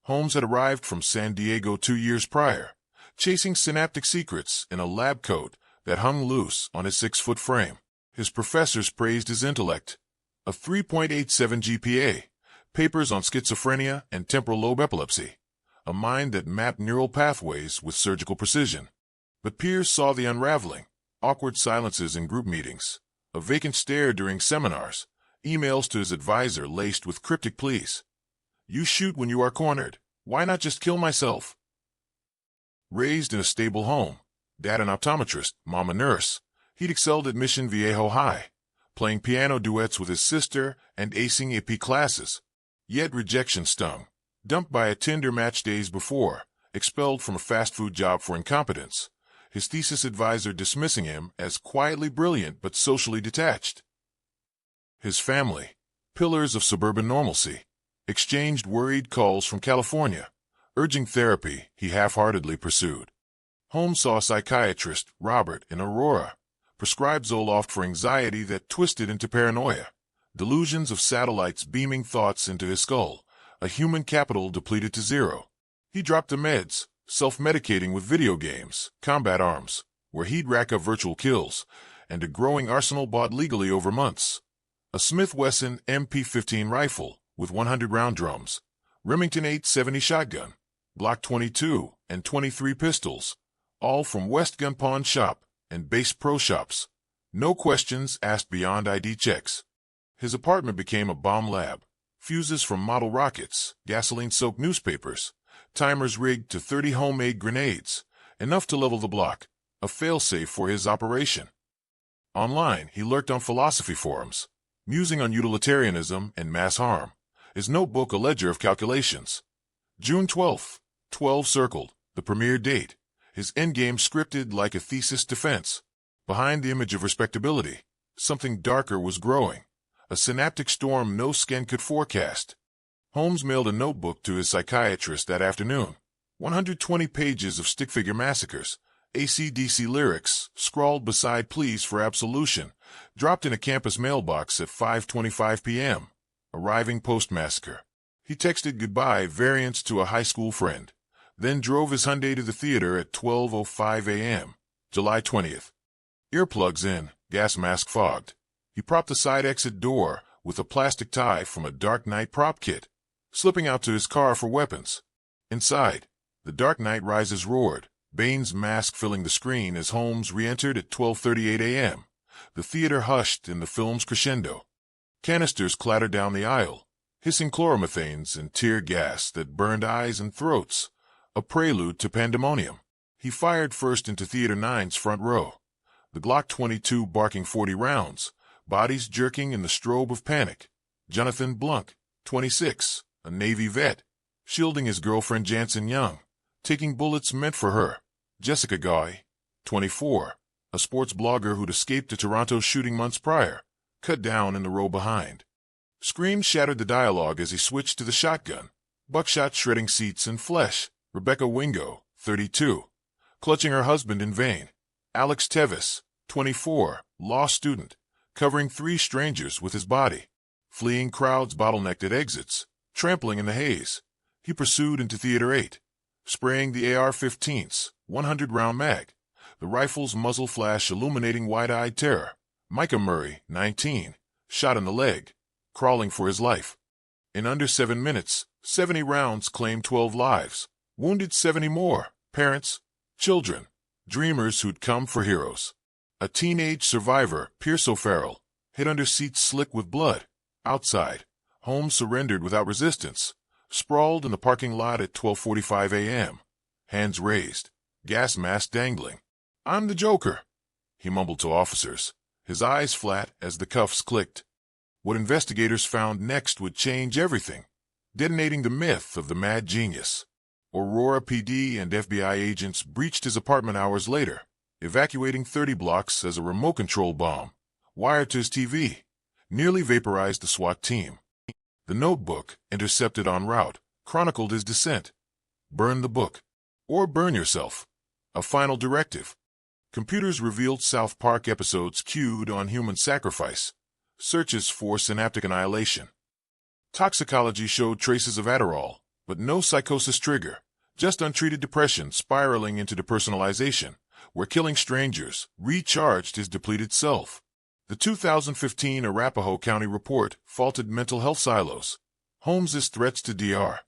Speaker 1: Holmes had arrived from San Diego 2 years prior, chasing synaptic secrets in a lab coat that hung loose on his 6-foot frame. His professors praised his intellect, a 3.87 GPA, papers on schizophrenia and temporal lobe epilepsy, a mind that mapped neural pathways with surgical precision. But peers saw the unraveling, awkward silences in group meetings, a vacant stare during seminars, emails to his advisor laced with cryptic pleas. You shoot when you are cornered. Why not just kill myself? Raised in a stable home, dad an optometrist, mom a nurse, he'd excelled at Mission Viejo High, playing piano duets with his sister and acing AP classes. Yet rejection stung. Dumped by a Tinder match days before, expelled from a fast food job for incompetence, his thesis advisor dismissing him as quietly brilliant but socially detached. His family, pillars of suburban normalcy, exchanged worried calls from California, urging therapy he half-heartedly pursued. Holmes saw psychiatrist Robert in Aurora, prescribed Zoloft for anxiety that twisted into paranoia, delusions of satellites beaming thoughts into his skull, a human capital depleted to zero. He dropped the meds, self-medicating with video games, combat arms, where he'd rack up virtual kills, and a growing arsenal bought legally over months. A Smith Wesson MP15 rifle with 100-round drums, Remington 870 shotgun, Glock 22 and 23 pistols, all from West Gun Pawn Shop and Base Pro Shops. No questions asked beyond ID checks. His apartment became a bomb lab. Fuses from model rockets, gasoline-soaked newspapers, timers rigged to 30 homemade grenades, enough to level the block, a failsafe for his operation. Online, he lurked on philosophy forums, musing on utilitarianism and mass harm. His notebook a ledger of calculations. June 12th, 12 circled, the premiere date. His endgame scripted like a thesis defense. Behind the image of respectability, something darker was growing. A synaptic storm no skin could forecast. Holmes mailed a notebook to his psychiatrist that afternoon. 120 pages of stick figure massacres, AC/DC lyrics, scrawled beside pleas for absolution, dropped in a campus mailbox at 5:25 p.m., arriving post-massacre. He texted goodbye variants to a high school friend, then drove his Hyundai to the theater at 12:05 a.m., July 20th. Earplugs in, gas mask fogged. He propped the side exit door with a plastic tie from a Dark Knight prop kit, slipping out to his car for weapons. Inside, the Dark Knight Rises roared, Bane's mask filling the screen as Holmes re-entered at 12:38 a.m. The theater hushed in the film's crescendo. Canisters clattered down the aisle, hissing chloromethanes and tear gas that burned eyes and throats, a prelude to pandemonium. He fired first into Theater 9's front row, the Glock 22 barking 40 rounds, bodies jerking in the strobe of panic. Jonathan Blunk, 26, a Navy vet, shielding his girlfriend Jansen Young, taking bullets meant for her. Jessica Goy, 24, a sports blogger who'd escaped a Toronto shooting months prior, cut down in the row behind. Screams shattered the dialogue as he switched to the shotgun, buckshot shredding seats and flesh. Rebecca Wingo, 32, clutching her husband in vain. Alex Tevis, 24, law student, covering 3 strangers with his body. Fleeing crowds bottlenecked at exits, trampling in the haze. He pursued into Theater 8, spraying the AR-15's 100-round mag, the rifle's muzzle flash illuminating wide-eyed terror. Micah Murray, 19, shot in the leg, crawling for his life. In under 7 minutes, 70 rounds claimed 12 lives, wounded 70 more, parents, children, dreamers who'd come for heroes. A teenage survivor, Pierce O'Farrell, hid under seats slick with blood. Outside, Holmes surrendered without resistance, sprawled in the parking lot at 12:45 a.m., hands raised, gas mask dangling. "I'm the Joker," he mumbled to officers, his eyes flat as the cuffs clicked. What investigators found next would change everything, detonating the myth of the mad genius. Aurora PD and FBI agents breached his apartment hours later, evacuating 30 blocks as a remote control bomb, wired to his TV, nearly vaporized the SWAT team. The notebook, intercepted en route, chronicled his descent. Burn the book, or burn yourself. A final directive. Computers revealed South Park episodes cued on human sacrifice, searches for synaptic annihilation. Toxicology showed traces of Adderall, but no psychosis trigger, just untreated depression spiraling into depersonalization, where killing strangers recharged his depleted self. The 2015 Arapahoe County report faulted mental health silos. Holmes's threats to Dr.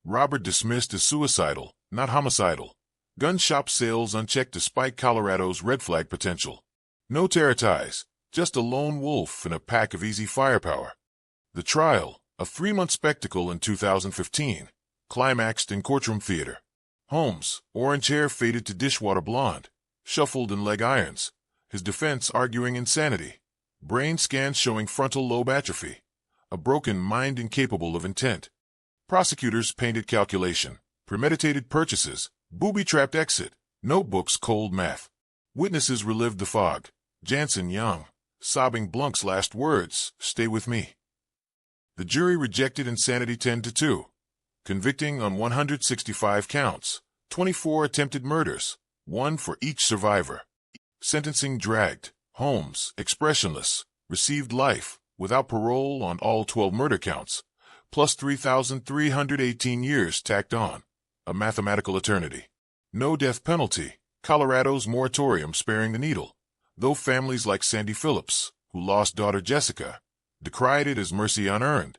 Speaker 1: Robert dismissed as suicidal, not homicidal. Gun shop sales unchecked despite Colorado's red flag potential. No terror ties, just a lone wolf in a pack of easy firepower. The trial, a 3-month spectacle in 2015, climaxed in courtroom theater. Holmes, orange hair faded to dishwater blonde, shuffled in leg irons, his defense arguing insanity. Brain scans showing frontal lobe atrophy, a broken mind incapable of intent. Prosecutors painted calculation, premeditated purchases, booby-trapped exit, notebooks cold math. Witnesses relived the fog. Jansen Young, sobbing Blunk's last words, "Stay with me." The jury rejected insanity 10-2, convicting on 165 counts, 24 attempted murders, 1 for each survivor. Sentencing dragged. Holmes, expressionless, received life, without parole on all 12 murder counts, plus 3,318 years tacked on, a mathematical eternity. No death penalty. Colorado's moratorium sparing the needle, though families like Sandy Phillips, who lost daughter Jessica, decried it as mercy unearned.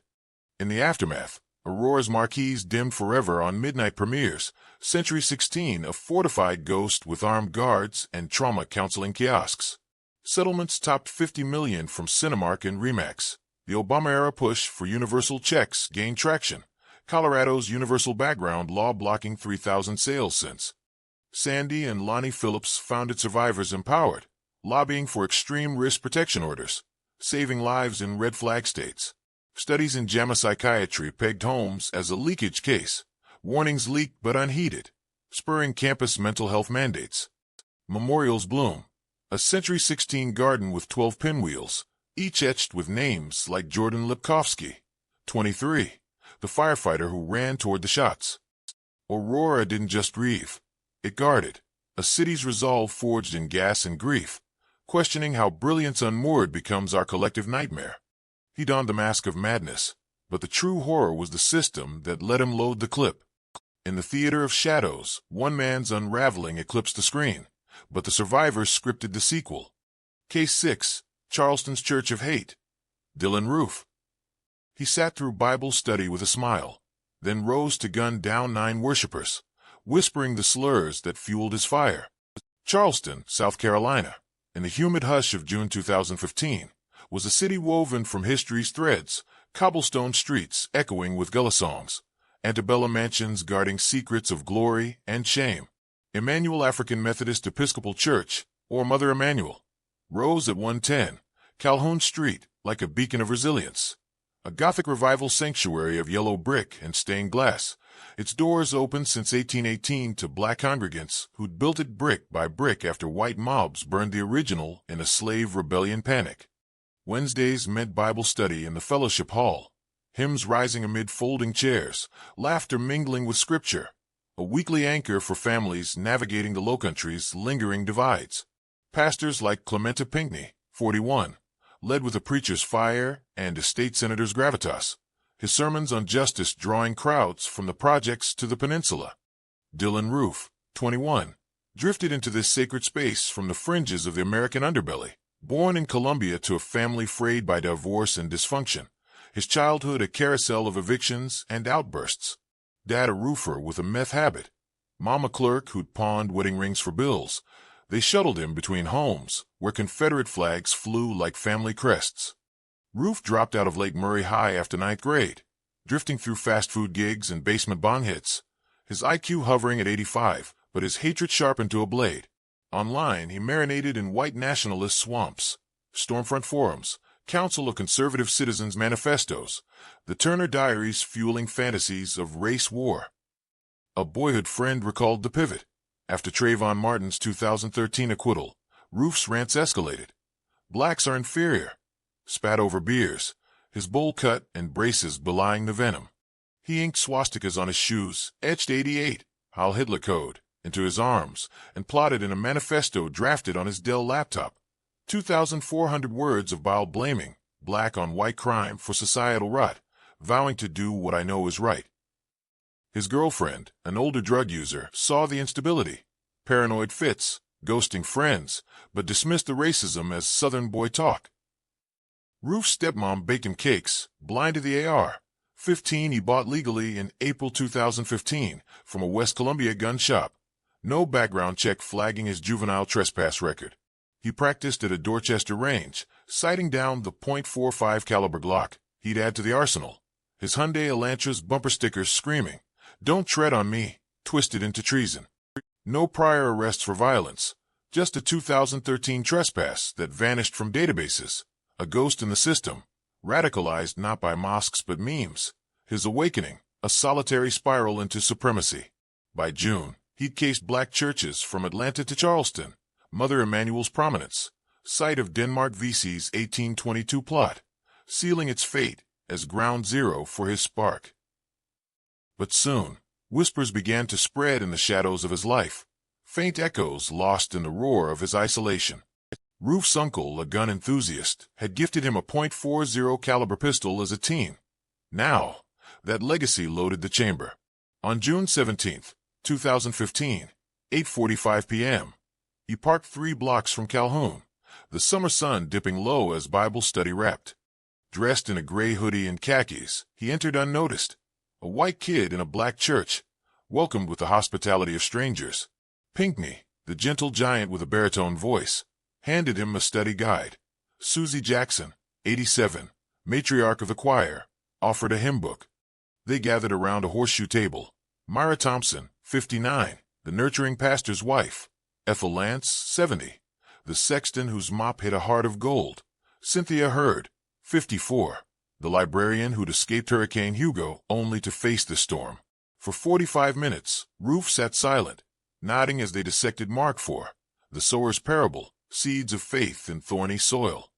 Speaker 1: In the aftermath, Aurora's marquees dimmed forever on midnight premieres. Century 16, a fortified ghost with armed guards and trauma counseling kiosks. Settlements topped $50 million from Cinemark and Remax. The Obama-era push for universal checks gained traction. Colorado's universal background law blocking 3,000 sales since. Sandy and Lonnie Phillips founded Survivors Empowered, lobbying for extreme risk protection orders, saving lives in red flag states. Studies in JAMA psychiatry pegged Holmes as a leakage case. Warnings leaked but unheeded, spurring campus mental health mandates. Memorials bloom. A Century 16 garden with 12 pinwheels, each etched with names like Jordan Lipkowski, 23, the firefighter who ran toward the shots. Aurora didn't just grieve. It guarded, a city's resolve forged in gas and grief, questioning how brilliance unmoored becomes our collective nightmare. He donned the mask of madness, but the true horror was the system that let him load the clip. In the theater of shadows, one man's unraveling eclipsed the screen, but the survivors scripted the sequel. Case 6, Charleston's Church of Hate. Dylan Roof. He sat through Bible study with a smile, then rose to gun down 9 worshippers, whispering the slurs that fueled his fire. Charleston, South Carolina, in the humid hush of June 2015, was a city woven from history's threads, cobblestone streets echoing with gullah songs, antebellum mansions guarding secrets of glory and shame. Emmanuel African Methodist Episcopal Church, or Mother Emanuel, rose at 110 Calhoun Street like a beacon of resilience, a Gothic revival sanctuary of yellow brick and stained glass. Its doors opened since 1818 to black congregants who'd built it brick by brick after white mobs burned the original in a slave rebellion panic. Wednesdays meant Bible study in the fellowship hall, hymns rising amid folding chairs, laughter mingling with scripture, a weekly anchor for families navigating the Lowcountry's lingering divides. Pastors like Clementa Pinckney, 41, led with a preacher's fire and a state senator's gravitas, his sermons on justice drawing crowds from the projects to the peninsula. Dylan Roof, 21, drifted into this sacred space from the fringes of the American underbelly. Born in Colombia to a family frayed by divorce and dysfunction, his childhood a carousel of evictions and outbursts. Dad a roofer with a meth habit, Mom a clerk who'd pawned wedding rings for bills. They shuttled him between homes, where Confederate flags flew like family crests. Roof dropped out of Lake Murray High after 9th grade, drifting through fast food gigs and basement bong hits, his IQ hovering at 85, but his hatred sharpened to a blade. Online, he marinated in white nationalist swamps, Stormfront forums, Council of Conservative Citizens manifestos, the Turner Diaries fueling fantasies of race war. A boyhood friend recalled the pivot. After Trayvon Martin's 2013 acquittal, Roof's rants escalated. Blacks are inferior. Spat over beers, his bowl cut and braces belying the venom. He inked swastikas on his shoes, etched 88, Heil Hitler code, into his arms, and plotted in a manifesto drafted on his Dell laptop. 2,400 words of bile blaming black on white crime for societal rot, vowing to do what I know is right. His girlfriend, an older drug user, saw the instability, paranoid fits, ghosting friends, but dismissed the racism as Southern boy talk. Roof's stepmom baked him cakes, blind to the AR-15 he bought legally in April 2015 from a West Columbia gun shop. No background check flagging his juvenile trespass record. He practiced at a Dorchester range, sighting down the .45 caliber Glock he'd add to the arsenal. His Hyundai Elantra's bumper stickers screaming, "Don't tread on me," twisted into treason. No prior arrests for violence, just a 2013 trespass that vanished from databases. A ghost in the system, radicalized not by mosques but memes. His awakening, a solitary spiral into supremacy. By June, he'd cased black churches from Atlanta to Charleston, Mother Emanuel's prominence, site of Denmark VC's 1822 plot, sealing its fate as ground zero for his spark. But soon, whispers began to spread in the shadows of his life, faint echoes lost in the roar of his isolation. Roof's uncle, a gun enthusiast, had gifted him a .40 caliber pistol as a teen. Now, that legacy loaded the chamber. On June 17, 2015, 8:45 p.m. He parked 3 blocks from Calhoun, the summer sun dipping low as Bible study wrapped. Dressed in a gray hoodie and khakis, he entered unnoticed. A white kid in a black church, welcomed with the hospitality of strangers. Pinckney, the gentle giant with a baritone voice, handed him a study guide. Susie Jackson, 87, matriarch of the choir, offered a hymn book. They gathered around a horseshoe table. Myra Thompson, 59, the nurturing pastor's wife. Ethel Lance, 70, the sexton whose mop hit a heart of gold. Cynthia Hurd, 54, the librarian who'd escaped Hurricane Hugo only to face the storm. For 45 minutes, Ruth sat silent, nodding as they dissected Mark IV, the sower's parable, seeds of faith in thorny soil.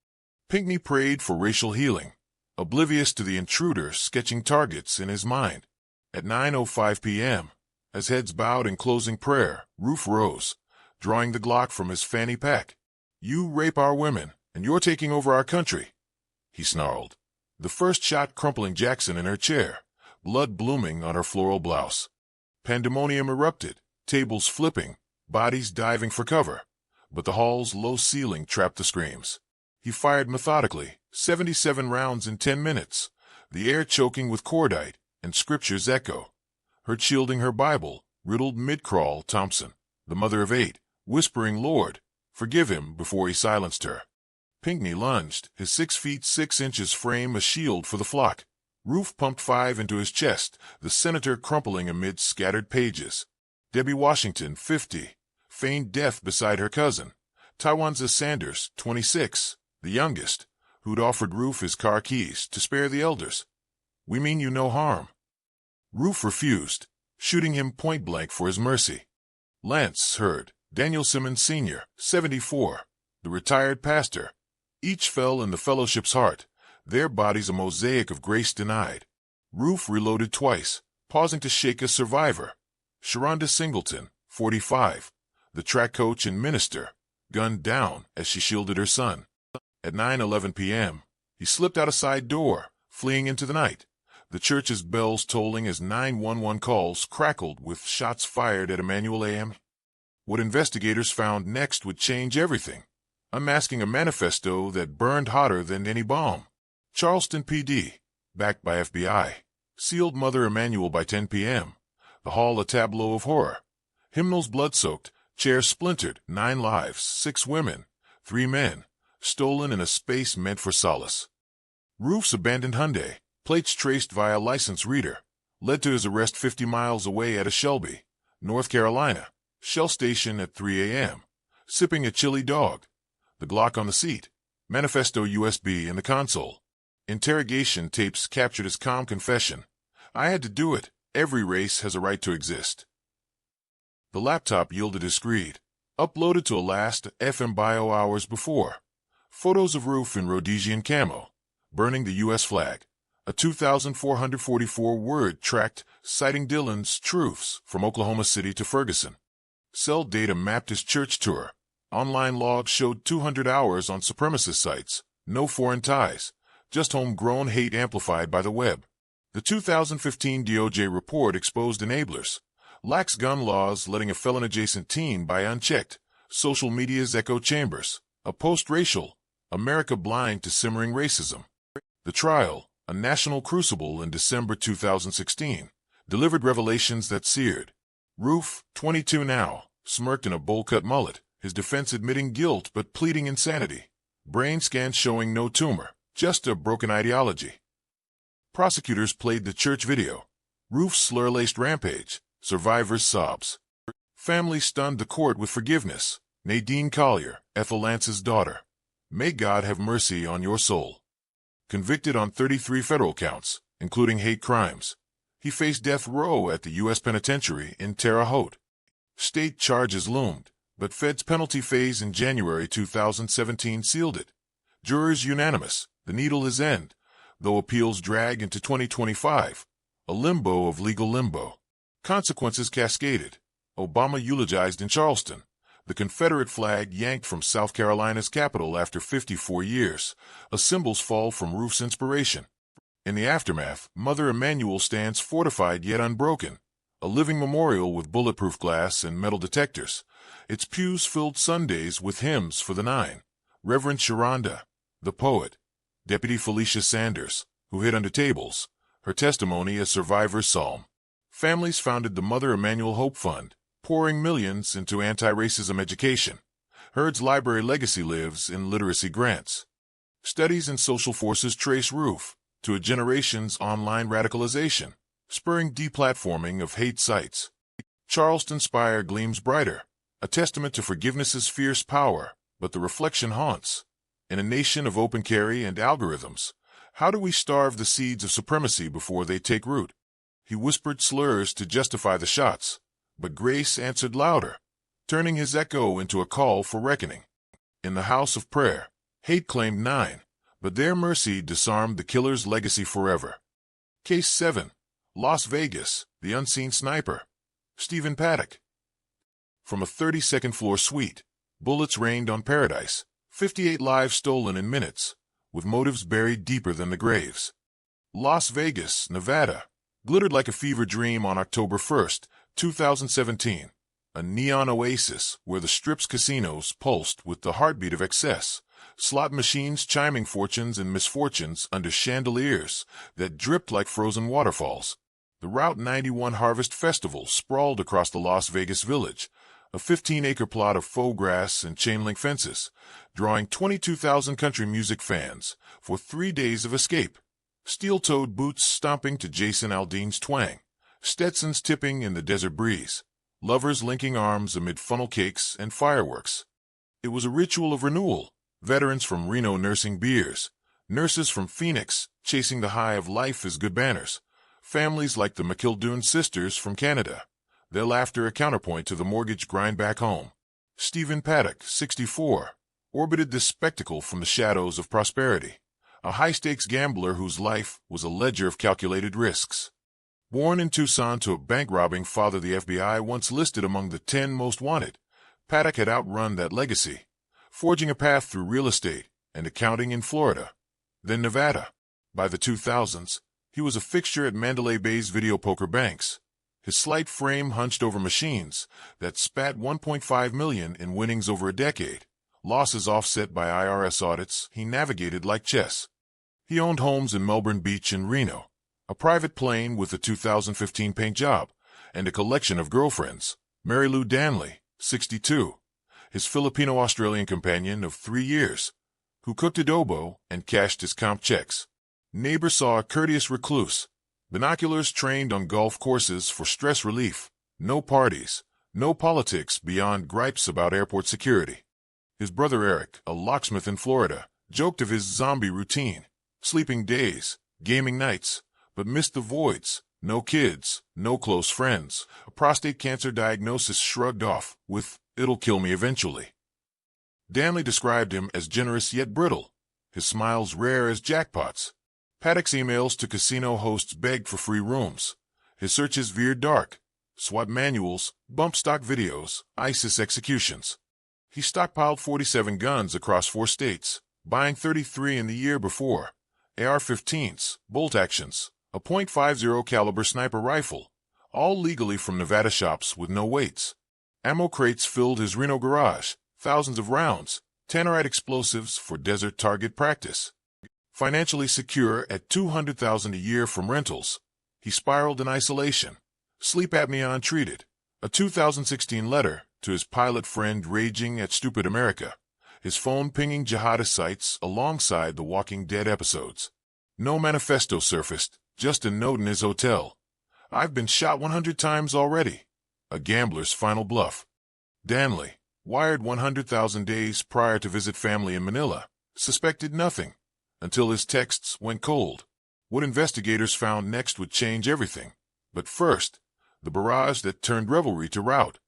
Speaker 1: Pinckney prayed for racial healing, oblivious to the intruder sketching targets in his mind. At 9:05 p.m., as heads bowed in closing prayer, Ruth rose, drawing the Glock from his fanny pack. "You rape our women, and you're taking over our country," he snarled, the first shot crumpling Jackson in her chair, blood blooming on her floral blouse. Pandemonium erupted, tables flipping, bodies diving for cover, but the hall's low ceiling trapped the screams. He fired methodically, 77 rounds in 10 minutes, the air choking with cordite and Scripture's echo. Her shielding her Bible, riddled mid-crawl Thompson, the mother of 8, whispering, "Lord, forgive him," before he silenced her. Pinckney lunged, his 6 feet 6 inches frame a shield for the flock. Ruth pumped 5 into his chest, the senator crumpling amid scattered pages. Debbie Washington, 50, feigned death beside her cousin. Tywanza Sanders, 26, the youngest, who'd offered Ruth his car keys to spare the elders. "We mean you no harm." Ruth refused, shooting him point-blank for his mercy. Lance Hurd, Daniel Simmons Sr., 74, the retired pastor. Each fell in the fellowship's heart, their bodies a mosaic of grace denied. Ruth reloaded twice, pausing to shake a survivor. Sharonda Singleton, 45, the track coach and minister, gunned down as she shielded her son. At 9:11 p.m., he slipped out a side door, fleeing into the night, the church's bells tolling as 911 calls crackled with shots fired at Emmanuel AM. What investigators found next would change everything, unmasking a manifesto that burned hotter than any bomb. Charleston PD, backed by FBI, sealed Mother Emanuel by 10 p.m., the hall a tableau of horror. Hymnals blood-soaked, chairs splintered, 9 lives, 6 women, 3 men, stolen in a space meant for solace. Ruth's abandoned Hyundai, plates traced via license reader, led to his arrest 50 miles away at a Shelby, North Carolina, Shell station at 3 a.m., sipping a chili dog, the Glock on the seat, manifesto USB in the console. Interrogation tapes captured his calm confession. "I had to do it. Every race has a right to exist." The laptop yielded his screed, uploaded to a last FM bio hours before. Photos of Ruth in Rhodesian camo, burning the U.S. flag. A 2,444-word tract citing Dylan's truths from Oklahoma City to Ferguson. Cell data mapped his church tour. Online logs showed 200 hours on supremacist sites. No foreign ties, just homegrown hate amplified by the web. The 2015 DOJ report exposed enablers. Lax gun laws letting a felon-adjacent teen buy unchecked. Social media's echo chambers. A post-racial America blind to simmering racism. The trial, a national crucible in December 2016, delivered revelations that seared. Ruth, 22 now, smirked in a bowl-cut mullet, his defense admitting guilt but pleading insanity. Brain scans showing no tumor, just a broken ideology. Prosecutors played the church video. Ruth's slur-laced rampage, survivors' sobs. Family stunned the court with forgiveness. Nadine Collier, Ethel Lance's daughter. "May God have mercy on your soul." Convicted on 33 federal counts, including hate crimes. He faced death row at the U.S. Penitentiary in Terre Haute. State charges loomed, but Fed's penalty phase in January 2017 sealed it. Jurors unanimous, the needle is end, though appeals drag into 2025, a limbo of legal limbo. Consequences cascaded. Obama eulogized in Charleston. The Confederate flag yanked from South Carolina's capital after 54 years, a symbol's fall from Ruth's inspiration. In the aftermath, Mother Emanuel stands fortified yet unbroken, a living memorial with bulletproof glass and metal detectors. Its pews filled Sundays with hymns for the nine. Reverend Sharonda, the poet. Deputy Felicia Sanders, who hid under tables, her testimony a survivor's psalm. Families founded the Mother Emanuel Hope Fund, pouring millions into anti-racism education. Heard's library legacy lives in literacy grants. Studies in social forces trace Roof to a generation's online radicalization, spurring deplatforming of hate sites. Charleston Spire gleams brighter, a testament to forgiveness's fierce power, but the reflection haunts. In a nation of open carry and algorithms, how do we starve the seeds of supremacy before they take root? He whispered slurs to justify the shots, but grace answered louder, turning his echo into a call for reckoning. In the house of prayer, hate claimed 9, but their mercy disarmed the killer's legacy forever. Case 7. Las Vegas, the unseen sniper. Stephen Paddock. From a 32nd floor suite, bullets rained on Paradise, 58 lives stolen in minutes, with motives buried deeper than the graves. Las Vegas, Nevada, glittered like a fever dream on October 1st, 2017, a neon oasis where the Strip's casinos pulsed with the heartbeat of excess, slot machines chiming fortunes and misfortunes under chandeliers that dripped like frozen waterfalls. The Route 91 Harvest Festival sprawled across the Las Vegas Village, a 15-acre plot of faux grass and chain-link fences, drawing 22,000 country music fans for 3 days of escape. Steel-toed boots stomping to Jason Aldean's twang, Stetsons tipping in the desert breeze, lovers linking arms amid funnel cakes and fireworks. It was a ritual of renewal, veterans from Reno nursing beers, nurses from Phoenix chasing the high of life as good banners, families like the McKildoon sisters from Canada, their laughter a counterpoint to the mortgage grind back home. Stephen Paddock, 64, orbited this spectacle from the shadows of prosperity, a high-stakes gambler whose life was a ledger of calculated risks. Born in Tucson to a bank-robbing father the FBI once listed among the 10 most wanted, Paddock had outrun that legacy, forging a path through real estate and accounting in Florida, then Nevada. By the 2000s, he was a fixture at Mandalay Bay's video poker banks, his slight frame hunched over machines that spat $1.5 million in winnings over a decade, losses offset by IRS audits he navigated like chess. He owned homes in Melbourne Beach and Reno, a private plane with a 2015 paint job, and a collection of girlfriends. Mary Lou Danley, 62, his Filipino-Australian companion of 3 years, who cooked adobo and cashed his comp checks. Neighbor saw a courteous recluse, binoculars trained on golf courses for stress relief, no parties, no politics beyond gripes about airport security. His brother Eric, a locksmith in Florida, joked of his zombie routine, sleeping days, gaming nights, but missed the voids, no kids, no close friends, a prostate cancer diagnosis shrugged off with, "It'll kill me eventually." Danley described him as generous yet brittle, his smiles rare as jackpots. Paddock's emails to casino hosts begged for free rooms. His searches veered dark. SWAT manuals, bump stock videos, ISIS executions. He stockpiled 47 guns across 4 states, buying 33 in the year before. AR-15s, bolt actions, a .50 caliber sniper rifle, all legally from Nevada shops with no weights. Ammo crates filled his Reno garage, thousands of rounds, Tannerite explosives for desert target practice. Financially secure at $200,000 a year from rentals, he spiraled in isolation. Sleep apnea untreated. A 2016 letter to his pilot friend raging at Stupid America. His phone pinging jihadist sites alongside the Walking Dead episodes. No manifesto surfaced, just a note in his hotel. "I've been shot 100 times already." A gambler's final bluff. Danley, wired 100,000 days prior to visit family in Manila, suspected nothing, until his texts went cold. What investigators found next would change everything. But first, the barrage that turned revelry to rout.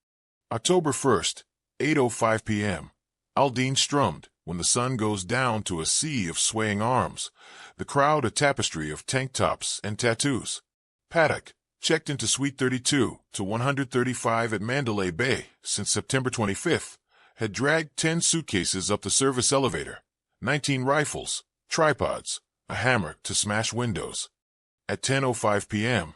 Speaker 1: October 1st, 8:05 p.m. Aldean strummed when the sun goes down to a sea of swaying arms, the crowd a tapestry of tank tops and tattoos. Paddock, checked into Suite 32 to 135 at Mandalay Bay since September 25th, had dragged 10 suitcases up the service elevator, 19 rifles, tripods, a hammer to smash windows. At 10:05 p.m.,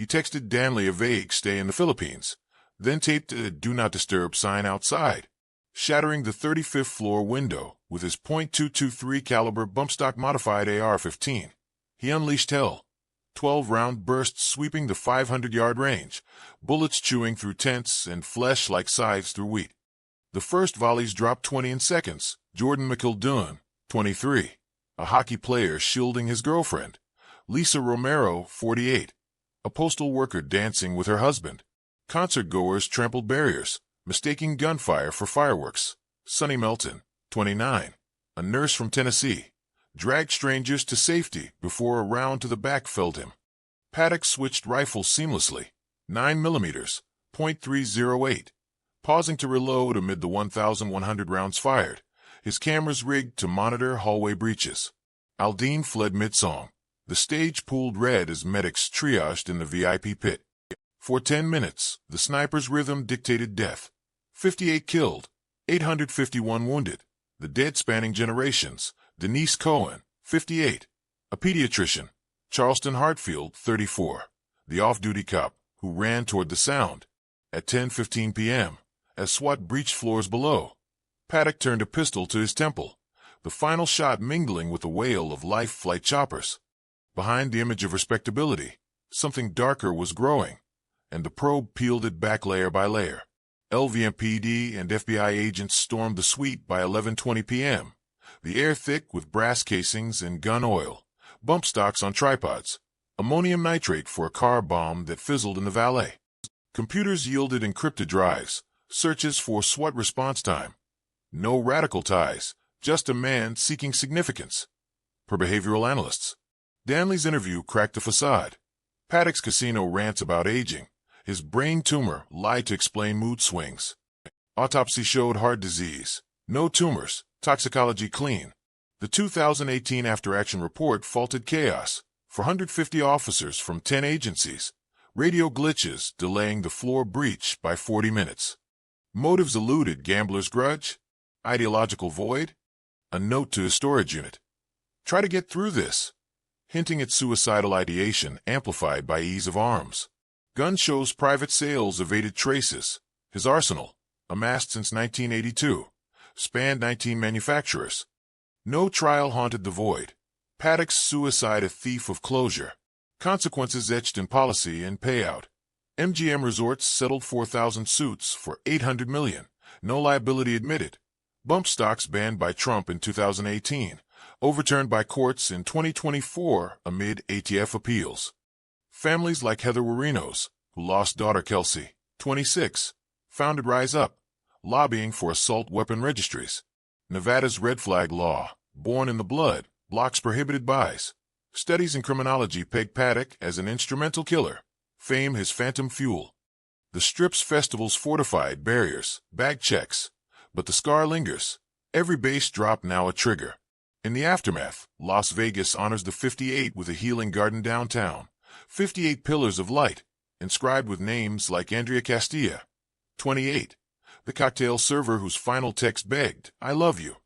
Speaker 1: He texted Danley a vague stay in the Philippines, then taped a "Do Not Disturb" sign outside, shattering the 35th floor window with his .223 caliber bumpstock modified AR-15. He unleashed hell. 12-round bursts sweeping the 500-yard range, bullets chewing through tents and flesh like scythes through wheat. The first volleys dropped 20 in seconds. Jordan McIldoon, 23, a hockey player shielding his girlfriend. Lisa Romero, 48, a postal worker dancing with her husband. Concert-goers trampled barriers, mistaking gunfire for fireworks. Sonny Melton, 29, a nurse from Tennessee, dragged strangers to safety before a round to the back felled him. Paddock switched rifles seamlessly, 9mm, .308, pausing to reload amid the 1,100 rounds fired, his cameras rigged to monitor hallway breaches. Aldean fled mid-song. The stage pooled red as medics triaged in the VIP pit. For 10 minutes, the sniper's rhythm dictated death. 58 killed, 851 wounded. The dead spanning generations. Denise Cohen, 58, a pediatrician. Charleston Hartfield, 34, the off-duty cop who ran toward the sound. At 10:15 p.m., as SWAT breached floors below, Paddock turned a pistol to his temple, the final shot mingling with the wail of life flight choppers. Behind the image of respectability, something darker was growing, and the probe peeled it back layer by layer. LVMPD and FBI agents stormed the suite by 11:20 p.m., the air thick with brass casings and gun oil, bump stocks on tripods, ammonium nitrate for a car bomb that fizzled in the valet. Computers yielded encrypted drives, searches for SWAT response time. No radical ties, just a man seeking significance. Per behavioral analysts, Danley's interview cracked the facade. Paddock's casino rants about aging. His brain tumor lied to explain mood swings. Autopsy showed heart disease. No tumors. Toxicology clean. The 2018 after-action report faulted chaos. 450 officers from 10 agencies. Radio glitches delaying the floor breach by 40 minutes. Motives eluded. Gambler's grudge? Ideological void? A note to his storage unit. Try to get through this. Hinting at suicidal ideation amplified by ease of arms. Gun shows private sales evaded traces. His arsenal, amassed since 1982, spanned 19 manufacturers. No trial haunted the void. Paddock's suicide a thief of closure. Consequences etched in policy and payout. MGM Resorts settled 4,000 suits for $800 million. No liability admitted. Bump stocks banned by Trump in 2018. Overturned by courts in 2024 amid ATF appeals. Families like Heather Warino's, who lost daughter Kelsey, 26, founded Rise Up, lobbying for assault weapon registries. Nevada's red flag law, born in the blood, blocks prohibited buys. Studies in criminology peg Paddock as an instrumental killer. Fame his phantom fuel. The Strip's festivals fortified barriers, bag checks. But the scar lingers. Every bass drop now a trigger. In the aftermath, Las Vegas honors the 58 with a healing garden downtown. 58 pillars of light, inscribed with names like Andrea Castilla. 28. The cocktail server whose final text begged, "I love you."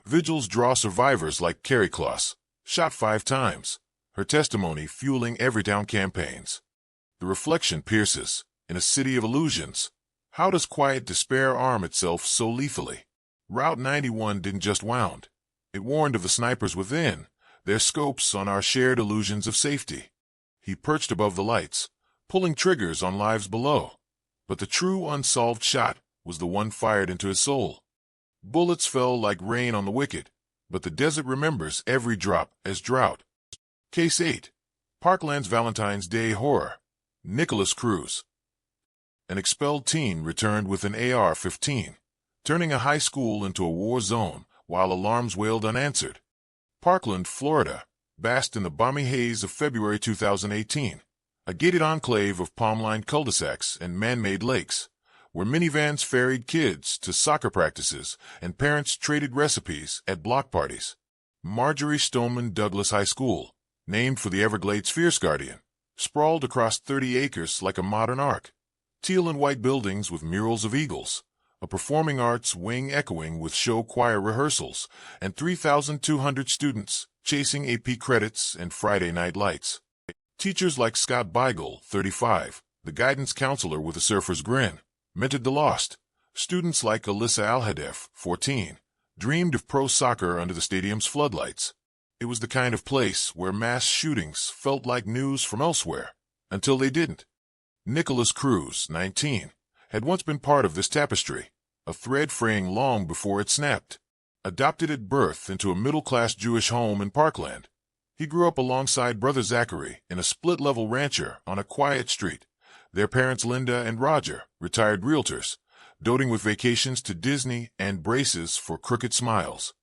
Speaker 1: Vigils draw survivors like Carrie Kloss, shot 5 times, her testimony fueling Everytown campaigns. The reflection pierces. In a city of illusions, how does quiet despair arm itself so lethally? Route 91 didn't just wound. It warned of the snipers within, their scopes on our shared illusions of safety. He perched above the lights, pulling triggers on lives below. But the true unsolved shot was the one fired into his soul. Bullets fell like rain on the wicked, but the desert remembers every drop as drought. Case 8. Parkland's Valentine's Day horror. Nicholas Cruz. An expelled teen returned with an AR-15, turning a high school into a war zone while alarms wailed unanswered. Parkland, Florida, basked in the balmy haze of February 2018, a gated enclave of palm-lined cul-de-sacs and man-made lakes, where minivans ferried kids to soccer practices and parents traded recipes at block parties. Marjorie Stoneman Douglas High School, named for the Everglades fierce guardian, sprawled across 30 acres like a modern ark. Teal and white buildings with murals of eagles, a performing arts wing echoing with show choir rehearsals, and 3,200 students chasing AP credits and Friday night lights. Teachers like Scott Beigel, 35, the guidance counselor with a surfer's grin, mentored the lost. Students like Alyssa Alhadef, 14, dreamed of pro soccer under the stadium's floodlights. It was the kind of place where mass shootings felt like news from elsewhere, until they didn't. Nicholas Cruz, 19, had once been part of this tapestry, a thread fraying long before it snapped. Adopted at birth into a middle-class Jewish home in Parkland, he grew up alongside brother Zachary in a split-level rancher on a quiet street. Their parents Linda and Roger, retired realtors, doting with vacations to Disney and braces for crooked smiles.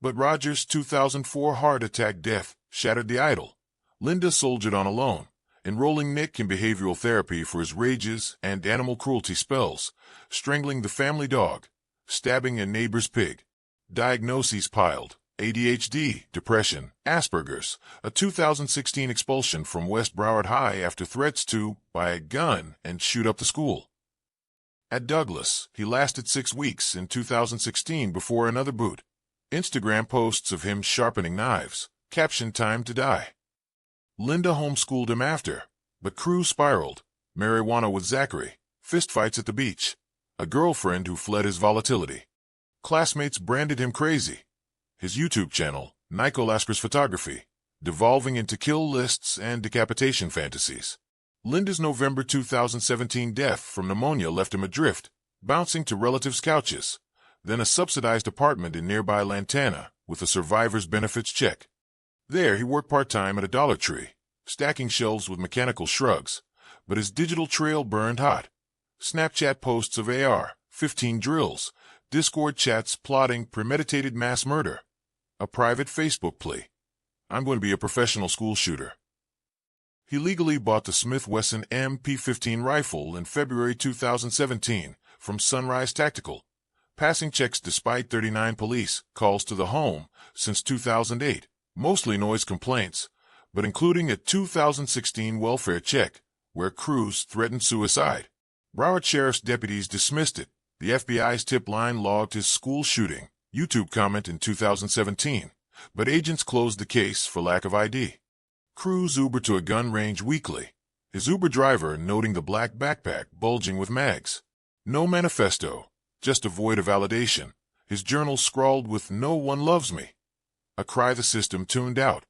Speaker 1: But Roger's 2004 heart attack death shattered the idol. Linda soldiered on alone, enrolling Nick in behavioral therapy for his rages and animal cruelty spells, strangling the family dog, stabbing a neighbor's pig. Diagnoses piled: ADHD, depression, Asperger's, a 2016 expulsion from West Broward High after threats to buy a gun and shoot up the school. At Douglas, he lasted 6 weeks in 2016 before another boot. Instagram posts of him sharpening knives, captioned "Time to Die." Linda homeschooled him after, but Cruz spiraled: marijuana with Zachary, fistfights at the beach, a girlfriend who fled his volatility. Classmates branded him crazy. His YouTube channel, Lasker's Photography, devolving into kill lists and decapitation fantasies. Linda's November 2017 death from pneumonia left him adrift, bouncing to relatives' couches, then a subsidized apartment in nearby Lantana with a survivor's benefits check. There he worked part-time at a Dollar Tree, stacking shelves with mechanical shrugs, but his digital trail burned hot. Snapchat posts of AR-15 drills, Discord chats plotting premeditated mass murder. A private Facebook plea: "I'm going to be a professional school shooter." He legally bought the Smith Wesson MP15 rifle in February 2017 from Sunrise Tactical, passing checks despite 39 police calls to the home since 2008, mostly noise complaints, but including a 2016 welfare check where Cruz threatened suicide. Broward Sheriff's deputies dismissed it. The FBI's tip line logged his school shooting YouTube comment in 2017, but agents closed the case for lack of ID. Cruz Ubered to a gun range weekly, his Uber driver noting the black backpack bulging with mags. No manifesto, just a void of validation, his journal scrawled with "No one loves me," a cry the system tuned out.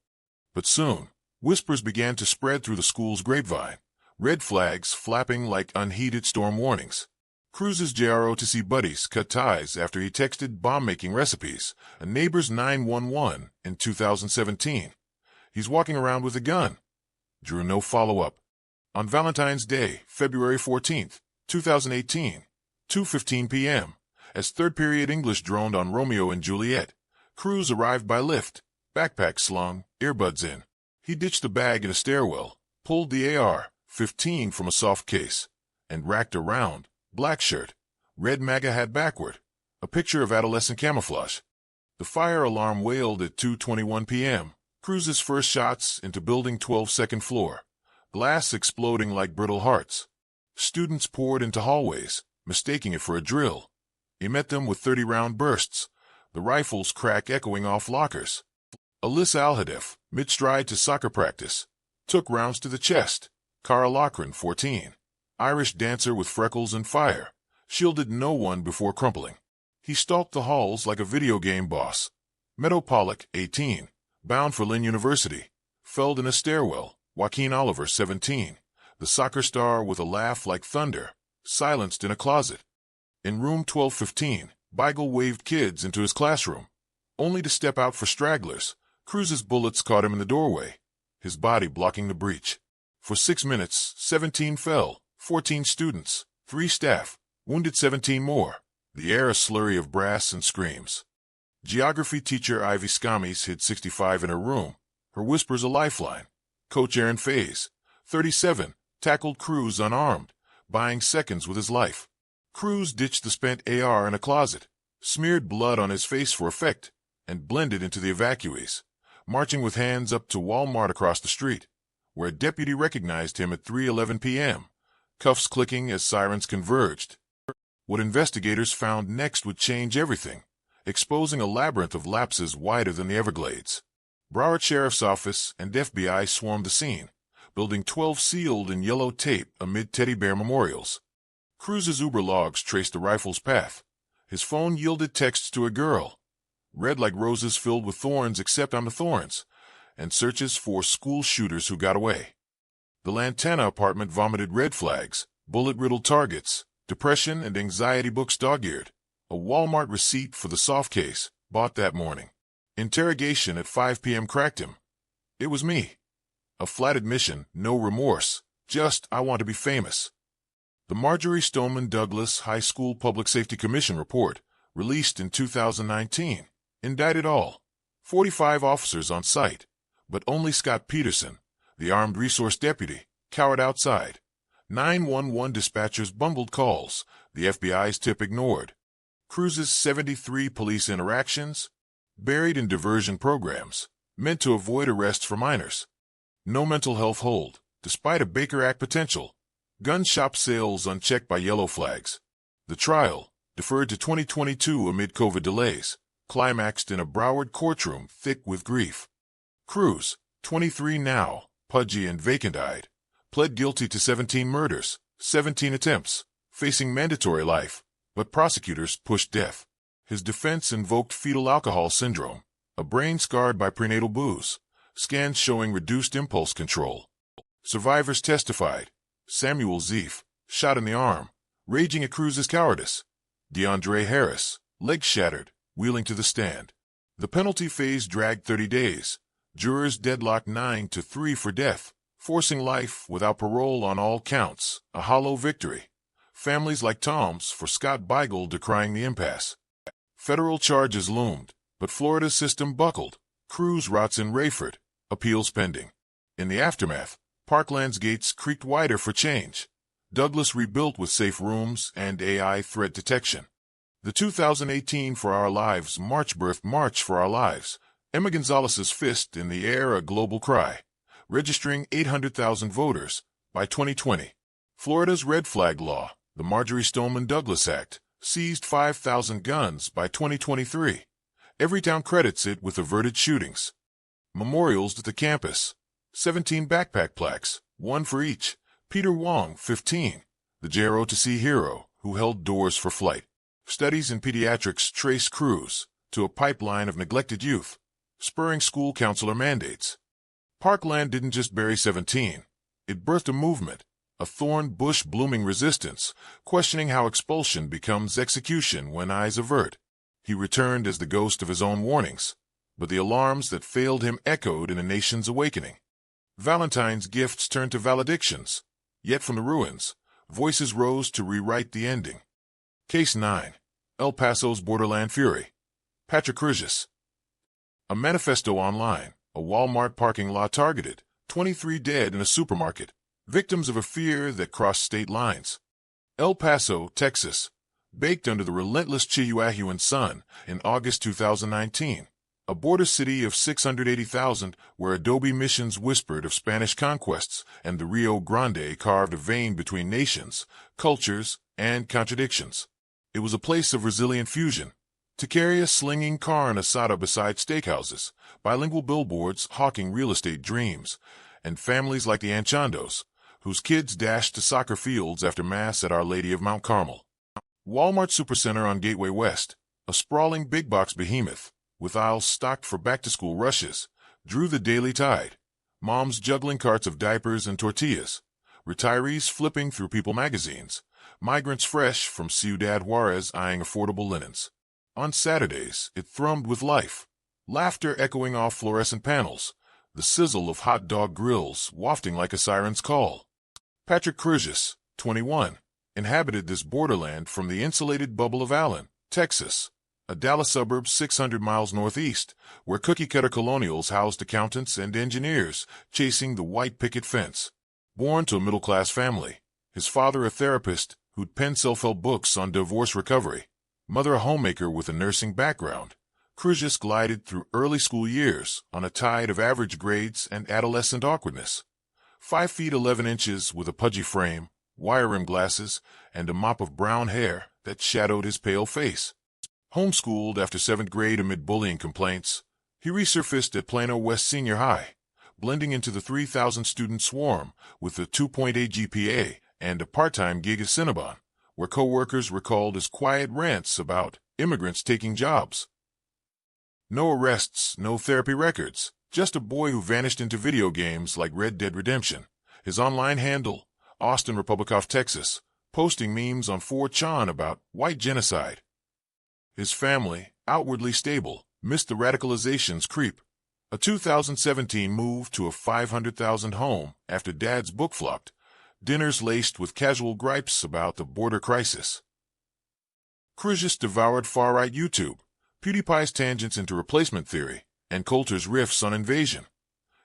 Speaker 1: But soon, whispers began to spread through the school's grapevine, red flags flapping like unheeded storm warnings. Cruz's JROTC buddies cut ties after he texted bomb-making recipes, a neighbor's 911 in 2017. He's walking around with a gun. Drew no follow-up. On Valentine's Day, February 14, 2018, 2:15 p.m., as third-period English droned on Romeo and Juliet, Cruz arrived by lift, backpack slung, earbuds in. He ditched the bag in a stairwell, pulled the AR-15 from a soft case, and racked around. Black shirt, red MAGA hat backward, a picture of adolescent camouflage. The fire alarm wailed at 2:21 p.m. Cruz's first shots into Building 12's second floor, glass exploding like brittle hearts. Students poured into hallways, mistaking it for a drill. He met them with 30-round bursts, the rifle's crack echoing off lockers. Alyssa Alhadef, mid-stride to soccer practice, took rounds to the chest. Cara Loughran, 14, Irish dancer with freckles and fire, shielded no one before crumpling. He stalked the halls like a video game boss. Meadow Pollock, 18, bound for Lynn University, felled in a stairwell. Joaquin Oliver, 17, the soccer star with a laugh like thunder, silenced in a closet. In room 1215, Beigel waved kids into his classroom, only to step out for stragglers. Cruz's bullets caught him in the doorway, his body blocking the breach. For 6 minutes, 17 fell. 14 students, 3 staff, wounded 17 more. The air a slurry of brass and screams. Geography teacher Ivy Scamies hid 65 in her room, her whispers a lifeline. Coach Aaron Faze, 37, tackled Cruz unarmed, buying seconds with his life. Cruz ditched the spent AR in a closet, smeared blood on his face for effect, and blended into the evacuees, marching with hands up to Walmart across the street, where a deputy recognized him at 3:11 p.m., cuffs clicking as sirens converged. What investigators found next would change everything, exposing a labyrinth of lapses wider than the Everglades. Broward Sheriff's Office and FBI swarmed the scene, building 12 sealed in yellow tape amid teddy bear memorials. Cruz's Uber logs traced the rifle's path. His phone yielded texts to a girl, red like roses filled with thorns except on the thorns, and searches for school shooters who got away. The Lantana apartment vomited red flags, bullet-riddled targets, depression and anxiety books dog-eared. A Walmart receipt for the soft case, bought that morning. Interrogation at 5 p.m. cracked him. It was me. A flat admission, no remorse, just I want to be famous. The Marjorie Stoneman Douglas High School Public Safety Commission report, released in 2019, indicted all 45 officers on site, but only Scott Peterson, the armed resource deputy, cowered outside. 911 dispatchers bungled calls, the FBI's tip ignored. Cruz's 73 police interactions, buried in diversion programs, meant to avoid arrests for minors. No mental health hold, despite a Baker Act potential. Gun shop sales unchecked by yellow flags. The trial, deferred to 2022 amid COVID delays, climaxed in a Broward courtroom thick with grief. Cruz, 23 now, pudgy and vacant-eyed, pled guilty to 17 murders, 17 attempts, facing mandatory life, but prosecutors pushed death. His defense invoked fetal alcohol syndrome, a brain scarred by prenatal booze, scans showing reduced impulse control. Survivors testified. Samuel Zeef, shot in the arm, raging at Cruz's cowardice. DeAndre Harris, legs shattered, wheeling to the stand. The penalty phase dragged 30 days. Jurors deadlocked 9-3 for death, forcing life without parole on all counts, a hollow victory. Families like Tom's for Scott Beigel decrying the impasse. Federal charges loomed, but Florida's system buckled. Cruz rots in Rayford, appeals pending. In the aftermath, Parkland's gates creaked wider for change. Douglas rebuilt with safe rooms and AI threat detection. The 2018 For Our Lives March birthed March for Our Lives, Emma Gonzalez's fist in the air a global cry, registering 800,000 voters by 2020. Florida's red flag law, the Marjorie Stoneman Douglas Act, seized 5,000 guns by 2023. Every town credits it with averted shootings. Memorials at the campus. 17 backpack plaques, one for each. Peter Wong, 15, the JROTC hero who held doors for flight. Studies in pediatrics trace Cruz to a pipeline of neglected youth, spurring school counselor mandates. Parkland didn't just bury 17. It birthed a movement, a thorn bush blooming resistance, questioning how expulsion becomes execution when eyes avert. He returned as the ghost of his own warnings, but the alarms that failed him echoed in a nation's awakening. Valentine's gifts turned to valedictions, yet from the ruins, voices rose to rewrite the ending. Case 9. El Paso's Borderland Fury. Patrick Cruz. A manifesto online, a Walmart parking lot targeted, 23 dead in a supermarket, victims of a fear that crossed state lines. El Paso, Texas, baked under the relentless Chihuahuan sun in August 2019. A border city of 680,000 where adobe missions whispered of Spanish conquests and the Rio Grande carved a vein between nations, cultures, and contradictions. It was a place of resilient fusion. To carry a slinging carne asada beside steakhouses, bilingual billboards hawking real estate dreams, and families like the Anchandos, whose kids dashed to soccer fields after Mass at Our Lady of Mount Carmel. Walmart Supercenter on Gateway West, a sprawling big-box behemoth, with aisles stocked for back-to-school rushes, drew the daily tide. Moms juggling carts of diapers and tortillas, retirees flipping through People magazines, migrants fresh from Ciudad Juarez eyeing affordable linens. On Saturdays, it thrummed with life, laughter echoing off fluorescent panels, the sizzle of hot dog grills wafting like a siren's call. Patrick Cruz, 21, inhabited this borderland from the insulated bubble of Allen, Texas, a Dallas suburb 600 miles northeast, where cookie-cutter colonials housed accountants and engineers chasing the white picket fence. Born to a middle-class family, his father a therapist who'd penned self-help books on divorce recovery, mother a homemaker with a nursing background, Cruz glided through early school years on a tide of average grades and adolescent awkwardness. 5 feet 11 inches with a pudgy frame, wire-rimmed glasses, and a mop of brown hair that shadowed his pale face. Homeschooled after 7th grade amid bullying complaints, he resurfaced at Plano West Senior High, blending into the 3,000-student swarm with a 2.8 GPA and a part-time gig at Cinnabon, where co-workers recalled his quiet rants about immigrants taking jobs. No arrests, no therapy records, just a boy who vanished into video games like Red Dead Redemption. His online handle, Austin Republicoff, Texas, posting memes on 4chan about white genocide. His family, outwardly stable, missed the radicalization's creep. A 2017 move to a $500,000 home after dad's book flopped. Dinners laced with casual gripes about the border crisis. Cruzis devoured far-right YouTube, PewDiePie's tangents into replacement theory, and Coulter's riffs on invasion.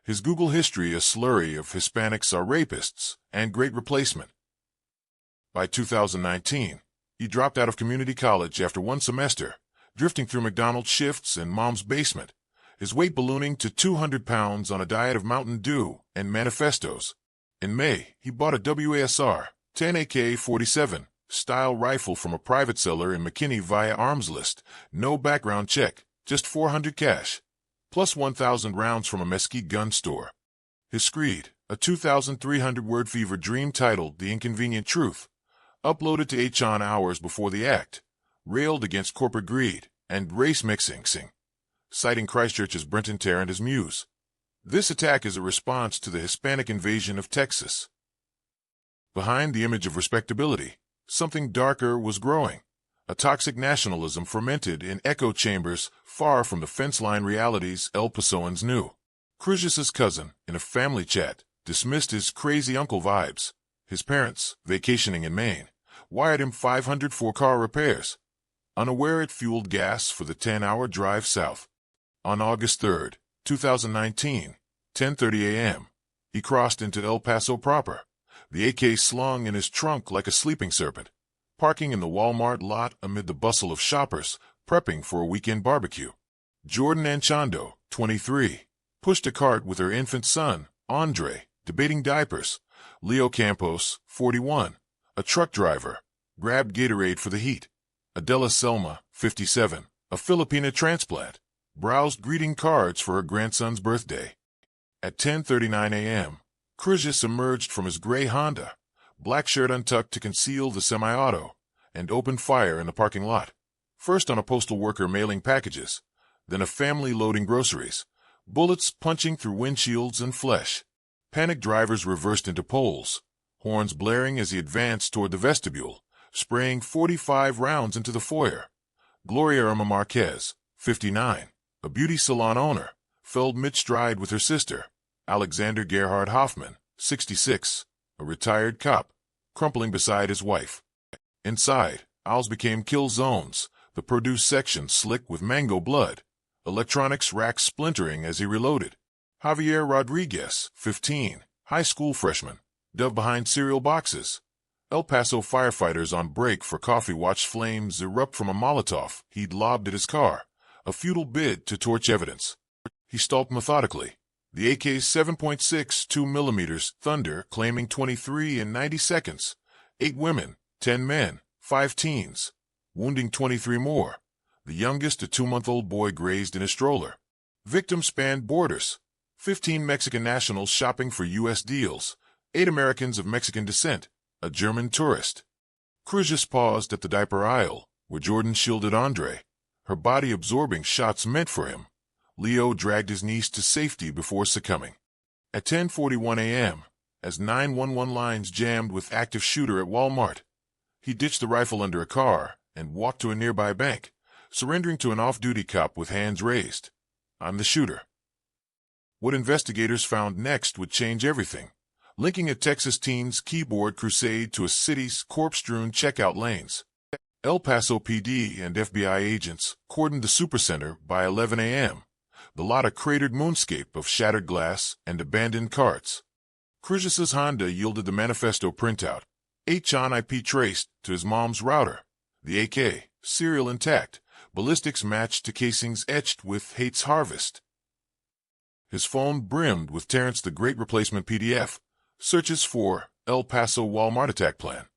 Speaker 1: His Google history a slurry of Hispanics are rapists and Great Replacement. By 2019, he dropped out of community college after one semester, drifting through McDonald's shifts in mom's basement, his weight ballooning to 200 pounds on a diet of Mountain Dew and manifestos. In May, he bought a WASR 10 AK-47 style rifle from a private seller in McKinney via Arms List. No background check, just $400 cash, plus 1,000 rounds from a mesquite gun store. His screed, a 2,300-word fever dream titled The Inconvenient Truth, uploaded to 8chan hours before the act, railed against corporate greed and race mixing, citing Christchurch's Brenton Tarrant as muse. This attack is a response to the Hispanic invasion of Texas. Behind the image of respectability, something darker was growing. A toxic nationalism fermented in echo chambers far from the fence-line realities El Pasoans knew. Cruzis's cousin, in a family chat, dismissed his crazy uncle vibes. His parents, vacationing in Maine, wired him $500 for car repairs, unaware it fueled gas for the 10-hour drive south. On August 3, 2019, 10:30 a.m., he crossed into El Paso proper, the AK slung in his trunk like a sleeping serpent, parking in the Walmart lot amid the bustle of shoppers prepping for a weekend barbecue. Jordan Anchondo, 23, pushed a cart with her infant son, Andre, debating diapers. Leo Campos, 41, a truck driver, grabbed Gatorade for the heat. Adela Selma, 57, a Filipina transplant, browsed greeting cards for her grandson's birthday. At 10:39 a.m., Cruzis emerged from his gray Honda, black shirt untucked to conceal the semi-auto, and opened fire in the parking lot. First on a postal worker mailing packages, then a family loading groceries, bullets punching through windshields and flesh. Panicked drivers reversed into poles, horns blaring as he advanced toward the vestibule, spraying 45 rounds into the foyer. Gloria Irma Marquez, 59, a beauty salon owner, felled mid-stride with her sister. Alexander Gerhard Hoffman, 66, a retired cop, crumpling beside his wife. Inside, aisles became kill zones, the produce section slick with mango blood, electronics racks splintering as he reloaded. Javier Rodriguez, 15, high school freshman, dove behind cereal boxes. El Paso firefighters on break for coffee watched flames erupt from a Molotov he'd lobbed at his car, a futile bid to torch evidence. He stalked methodically, the AK's 7.6 2mm Thunder claiming 23 in 90 seconds, 8 women, 10 men, 5 teens, wounding 23 more. The youngest, a 2-month-old boy, grazed in a stroller. Victims spanned borders. 15 Mexican nationals shopping for U.S. deals, 8 Americans of Mexican descent, a German tourist. Cruzis paused at the diaper aisle, where Jordan shielded Andre, her body absorbing shots meant for him. Leo dragged his niece to safety before succumbing. At 10:41 a.m., as 911 lines jammed with active shooter at Walmart, he ditched the rifle under a car and walked to a nearby bank, surrendering to an off-duty cop with hands raised. "I'm the shooter." What investigators found next would change everything, linking a Texas teen's keyboard crusade to a city's corpse-strewn checkout lanes. El Paso PD and FBI agents cordoned the supercenter by 11 a.m., the lot a cratered moonscape of shattered glass and abandoned carts. Cruzis's Honda yielded the manifesto printout, 8chan IP traced to his mom's router, the AK, serial intact, ballistics matched to casings etched with Hate's Harvest. His phone brimmed with Terrence the Great Replacement PDF, searches for El Paso Walmart attack plan.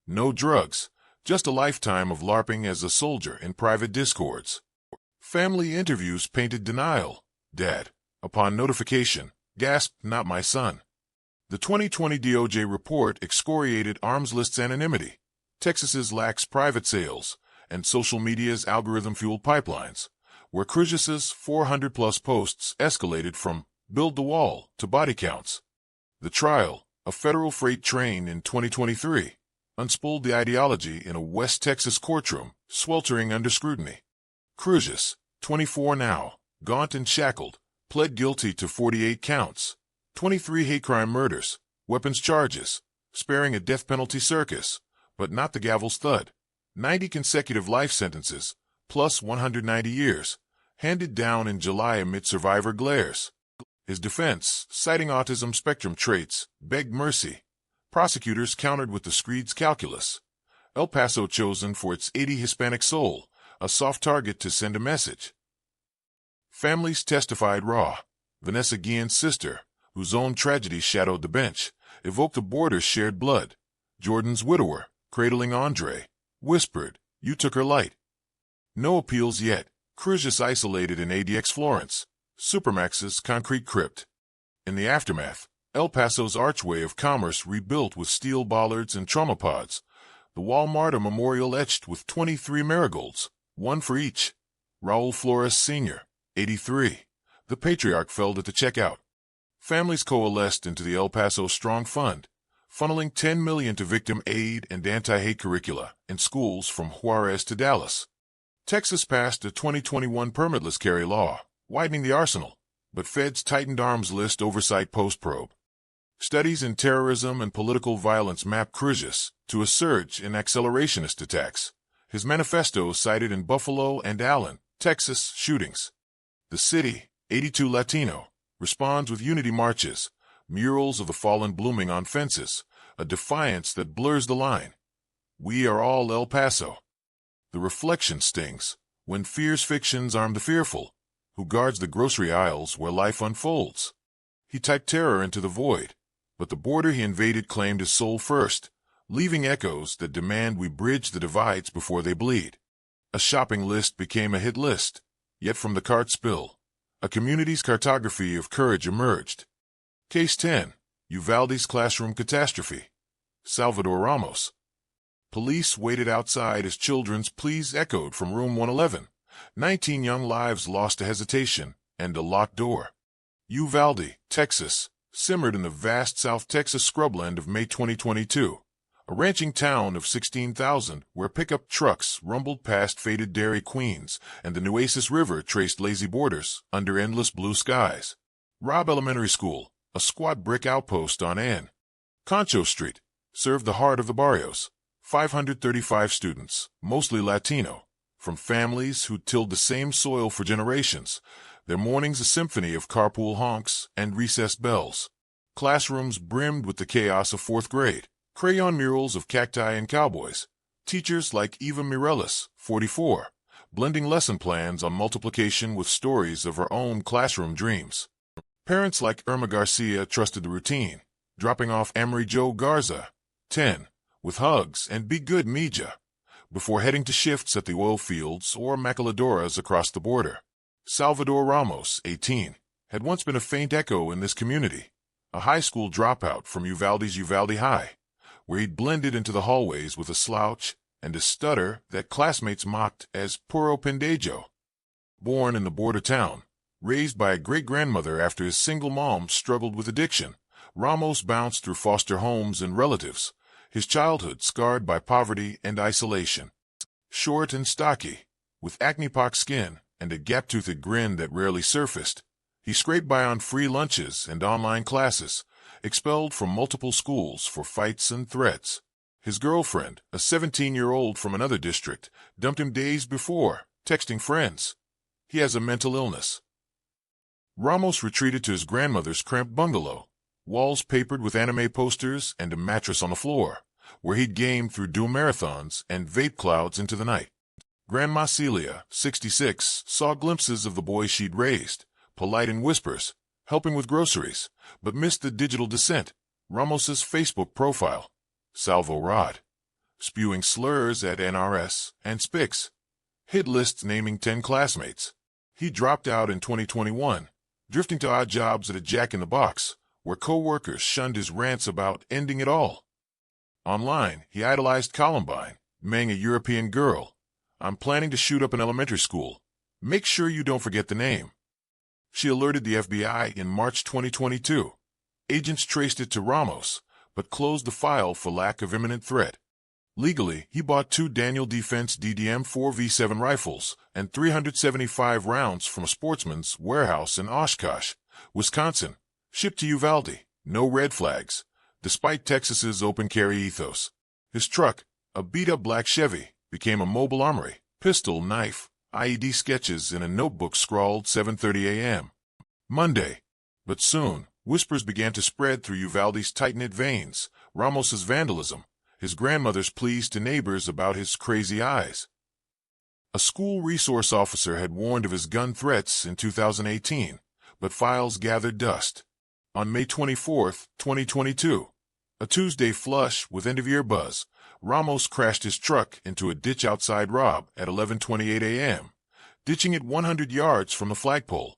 Speaker 1: No drugs, just a lifetime of LARPing as a soldier in private discords. Family interviews painted denial. Dad, upon notification, gasped, "Not my son." The 2020 DOJ report excoriated arms list's anonymity, Texas's lax private sales, and social media's algorithm-fueled pipelines, where Cruz's 400-plus posts escalated from "build the wall" to body counts. The trial, a federal freight train in 2023, unspooled the ideology in a West Texas courtroom, sweltering under scrutiny. Cruz, 24 now, gaunt and shackled, pled guilty to 48 counts, 23 hate crime murders, weapons charges, sparing a death penalty circus, but not the gavel's thud. 90 consecutive life sentences, plus 190 years, handed down in July amid survivor glares. His defense, citing autism spectrum traits, begged mercy. Prosecutors countered with the Screed's calculus. El Paso chosen for its 80 Hispanic soul, a soft target to send a message. Families testified raw. Vanessa Guillen's sister, whose own tragedy shadowed the bench, evoked the border's shared blood. Jordan's widower, cradling Andre, whispered, "You took her light." No appeals yet. Cruz isolated in ADX Florence, Supermax's concrete crypt. In the aftermath, El Paso's archway of commerce rebuilt with steel bollards and trauma pods, the Walmart a memorial etched with 23 marigolds, one for each. Raul Flores Sr., 83. The patriarch felled at the checkout. Families coalesced into the El Paso Strong Fund, funneling $10 million to victim aid and anti-hate curricula in schools from Juarez to Dallas. Texas passed a 2021 permitless carry law, widening the arsenal, but feds tightened arms list oversight post-probe. Studies in terrorism and political violence map Cruz to a surge in accelerationist attacks. His manifesto cited in Buffalo and Allen, Texas, shootings. The city, 82 Latino, responds with unity marches, murals of the fallen blooming on fences, a defiance that blurs the line. We are all El Paso. The reflection stings when fierce fictions arm the fearful, who guards the grocery aisles where life unfolds. He typed terror into the void, but the border he invaded claimed his soul first, leaving echoes that demand we bridge the divides before they bleed. A shopping list became a hit list, yet from the cart spill, a community's cartography of courage emerged. Case 10, Uvalde's classroom catastrophe. Salvador Ramos. Police waited outside as children's pleas echoed from room 111. 19 young lives lost to hesitation and a locked door. Uvalde, Texas, simmered in the vast South Texas scrubland of May 2022, a ranching town of 16,000 where pickup trucks rumbled past faded Dairy Queens and the Nueces River traced lazy borders under endless blue skies. Robb Elementary School, a squat brick outpost on Ann Concho Street, served the heart of the barrios. 535 students, mostly Latino, from families who tilled the same soil for generations, their mornings a symphony of carpool honks and recess bells. Classrooms brimmed with the chaos of fourth grade, crayon murals of cacti and cowboys. Teachers like Eva Mireles, 44, blending lesson plans on multiplication with stories of her own classroom dreams. Parents like Irma Garcia trusted the routine, dropping off Amory Jo Garza, 10, with hugs and "be good, Mija," before heading to shifts at the oil fields or maquiladoras across the border. Salvador Ramos, 18, had once been a faint echo in this community, a high school dropout from Uvalde's Uvalde High, where he'd blended into the hallways with a slouch and a stutter that classmates mocked as puro pendejo. Born in the border town, raised by a great-grandmother after his single mom struggled with addiction, Ramos bounced through foster homes and relatives, his childhood scarred by poverty and isolation. Short and stocky, with acne-pocked skin and a gap-toothed grin that rarely surfaced, he scraped by on free lunches and online classes, expelled from multiple schools for fights and threats. His girlfriend, a 17-year-old from another district, dumped him days before, texting friends. He has a mental illness. Ramos retreated to his grandmother's cramped bungalow, walls papered with anime posters and a mattress on the floor, where he'd game through Doom marathons and vape clouds into the night. Grandma Celia, 66, saw glimpses of the boy she'd raised, polite in whispers, helping with groceries, but missed the digital descent, Ramos's Facebook profile, Salvo Rod, spewing slurs at NRS and Spix. Hit lists naming 10 classmates. He dropped out in 2021, drifting to odd jobs at a Jack-in-the-Box, where co-workers shunned his rants about ending it all. Online, he idolized Columbine, Meng, a European girl. "I'm planning to shoot up an elementary school. Make sure you don't forget the name." She alerted the FBI in March 2022. Agents traced it to Ramos, but closed the file for lack of imminent threat. Legally, he bought 2 Daniel Defense DDM-4V7 rifles and 375 rounds from a sportsman's warehouse in Oshkosh, Wisconsin, shipped to Uvalde. No red flags, despite Texas's open-carry ethos. His truck, a beat-up black Chevy, became a mobile armory. Pistol, knife, IED sketches in a notebook scrawled 7:30 a.m. Monday. But soon, whispers began to spread through Uvalde's tight-knit veins. Ramos's vandalism, his grandmother's pleas to neighbors about his crazy eyes. A school resource officer had warned of his gun threats in 2018, but files gathered dust. On May 24, 2022, a Tuesday flush with end-of-year buzz, Ramos crashed his truck into a ditch outside Robb at 11:28 a.m., ditching it 100 yards from the flagpole.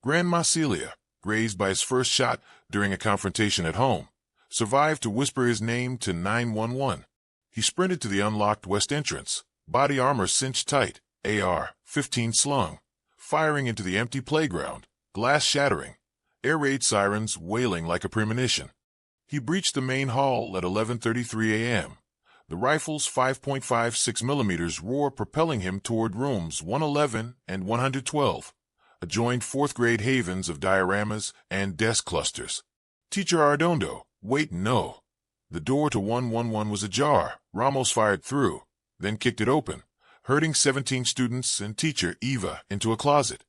Speaker 1: Grandma Celia, grazed by his first shot during a confrontation at home, survived to whisper his name to 911. He sprinted to the unlocked west entrance, body armor cinched tight, AR-15 slung, firing into the empty playground, glass shattering, air raid sirens wailing like a premonition. He breached the main hall at 11:33 a.m., the rifle's 5.56 millimeters roar propelling him toward rooms 111 and 112, adjoined fourth-grade havens of dioramas and desk clusters. Teacher Arredondo, wait, no. The door to 111 was ajar. Ramos fired through, then kicked it open, herding 17 students and teacher Eva into a closet.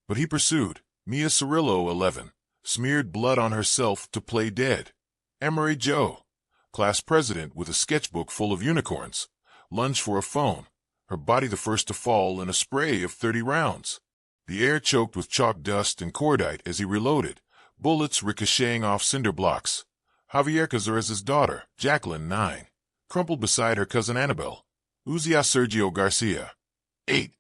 Speaker 1: But he pursued. Mia Cirillo, 11, smeared blood on herself to play dead. Emery Joe, class president with a sketchbook full of unicorns, lunged for a phone, her body the first to fall in a spray of 30 rounds. The air choked with chalk dust and cordite as he reloaded, bullets ricocheting off cinder blocks. Javier Cazares' daughter, Jacqueline, 9, crumpled beside her cousin Annabelle. Uzia Sergio Garcia, 8,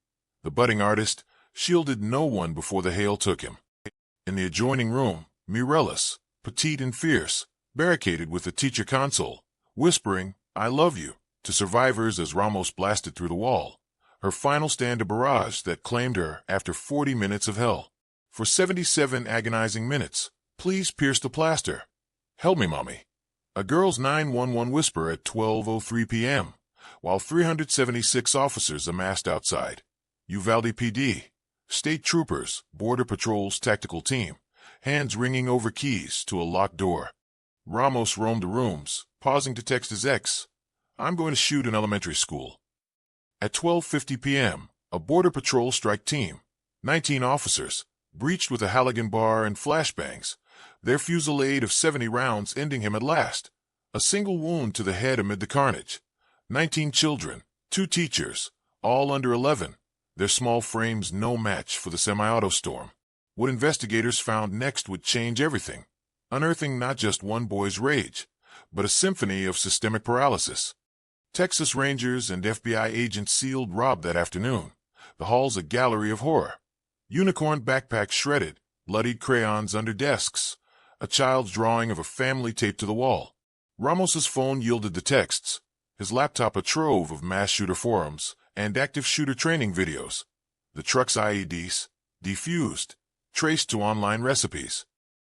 Speaker 1: the budding artist, shielded no one before the hail took him. In the adjoining room, Mireles, petite and fierce, barricaded with the teacher console, whispering, "I love you," to survivors as Ramos blasted through the wall. Her final stand a barrage that claimed her after 40 minutes of hell. For 77 agonizing minutes, "Please pierce the plaster. Help me, mommy." A girl's 911 whisper at 12:03 p.m., while 376 officers amassed outside. Uvalde PD, state troopers, border patrol's tactical team, hands ringing over keys to a locked door. Ramos roamed the rooms, pausing to text his ex, "I'm going to shoot an elementary school." At 12:50 p.m., a border patrol strike team, 19 officers, breached with a Halligan bar and flashbangs, their fusillade of 70 rounds ending him at last. A single wound to the head amid the carnage. 19 children, 2 teachers, all under 11, their small frames no match for the semi-auto storm. What investigators found next would change everything, unearthing not just one boy's rage, but a symphony of systemic paralysis. Texas Rangers and FBI agents sealed Robb that afternoon. The hall's a gallery of horror. Unicorn backpacks shredded, bloodied crayons under desks, a child's drawing of a family taped to the wall. Ramos's phone yielded the texts, his laptop a trove of mass shooter forums and active shooter training videos. The truck's IEDs, defused, traced to online recipes.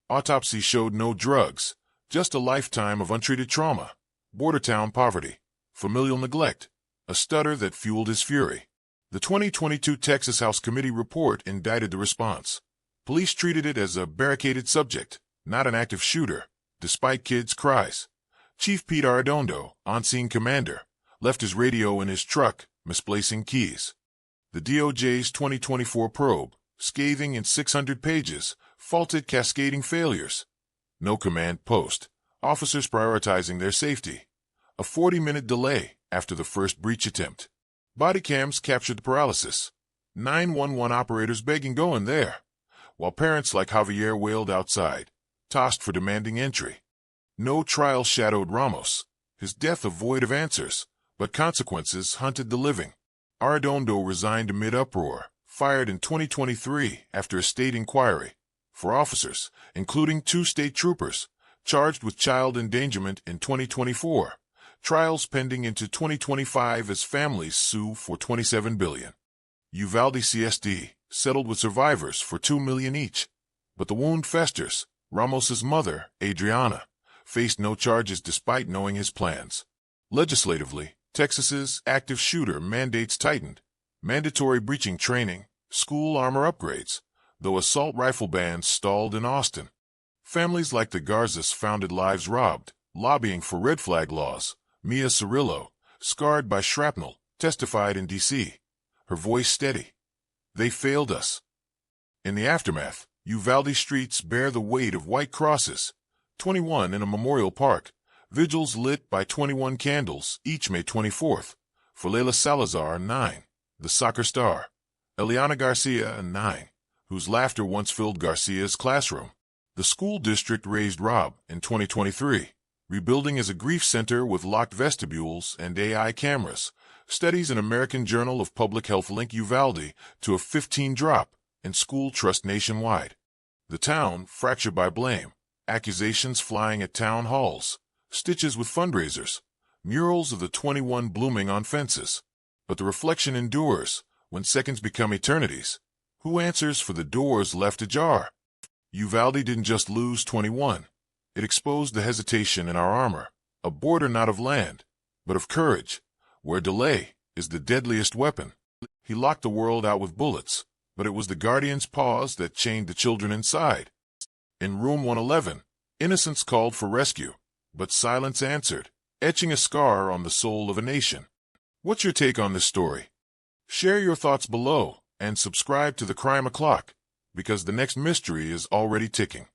Speaker 1: Autopsy showed no drugs, just a lifetime of untreated trauma, border town poverty, familial neglect, a stutter that fueled his fury. The 2022 Texas House Committee report indicted the response. Police treated it as a barricaded subject, not an active shooter, despite kids' cries. Chief Pete Arredondo, on-scene commander, left his radio in his truck, misplacing keys. The DOJ's 2024 probe, scathing in 600 pages, faulted cascading failures. No command post, officers prioritizing their safety. A 40-minute delay after the first breach attempt. Body cams captured the paralysis. 911 operators begging go in there, while parents like Javier wailed outside, tossed for demanding entry. No trial shadowed Ramos, his death a void of answers, but consequences hunted the living. Arredondo resigned amid uproar, fired in 2023 after a state inquiry. for officers, including 2 state troopers, charged with child endangerment in 2024. Trials pending into 2025 as families sue for $27 billion. Uvalde CSD settled with survivors for $2 million each. But the wound festers. Ramos's mother, Adriana, faced no charges despite knowing his plans. Legislatively, Texas's active shooter mandates tightened. Mandatory breaching training, school armor upgrades, though assault rifle bans stalled in Austin. Families like the Garzas founded lives robbed, lobbying for red flag laws. Mia Cirillo, scarred by shrapnel, testified in D.C., her voice steady. They failed us. In the aftermath, Uvalde streets bear the weight of white crosses. 21 in a memorial park, vigils lit by 21 candles, each May 24th. For Layla Salazar, 9, the soccer star. Eliana Garcia, 9, whose laughter once filled Garcia's classroom. The school district raised Rob in 2023, rebuilding as a grief center with locked vestibules and AI cameras. Studies in American Journal of Public Health link Uvalde to a 15 drop in school trust nationwide. The town fractured by blame, accusations flying at town halls, stitches with fundraisers, murals of the 21 blooming on fences. But the reflection endures when seconds become eternities. Who answers for the doors left ajar? Uvalde didn't just lose 21. It exposed the hesitation in our armor, a border not of land, but of courage, where delay is the deadliest weapon. He locked the world out with bullets, but it was the Guardian's pause that chained the children inside. In room 111, innocence called for rescue, but silence answered, etching a scar on the soul of a nation. What's your take on this story? Share your thoughts below and subscribe to the Crime O'Clock, because the next mystery is already ticking.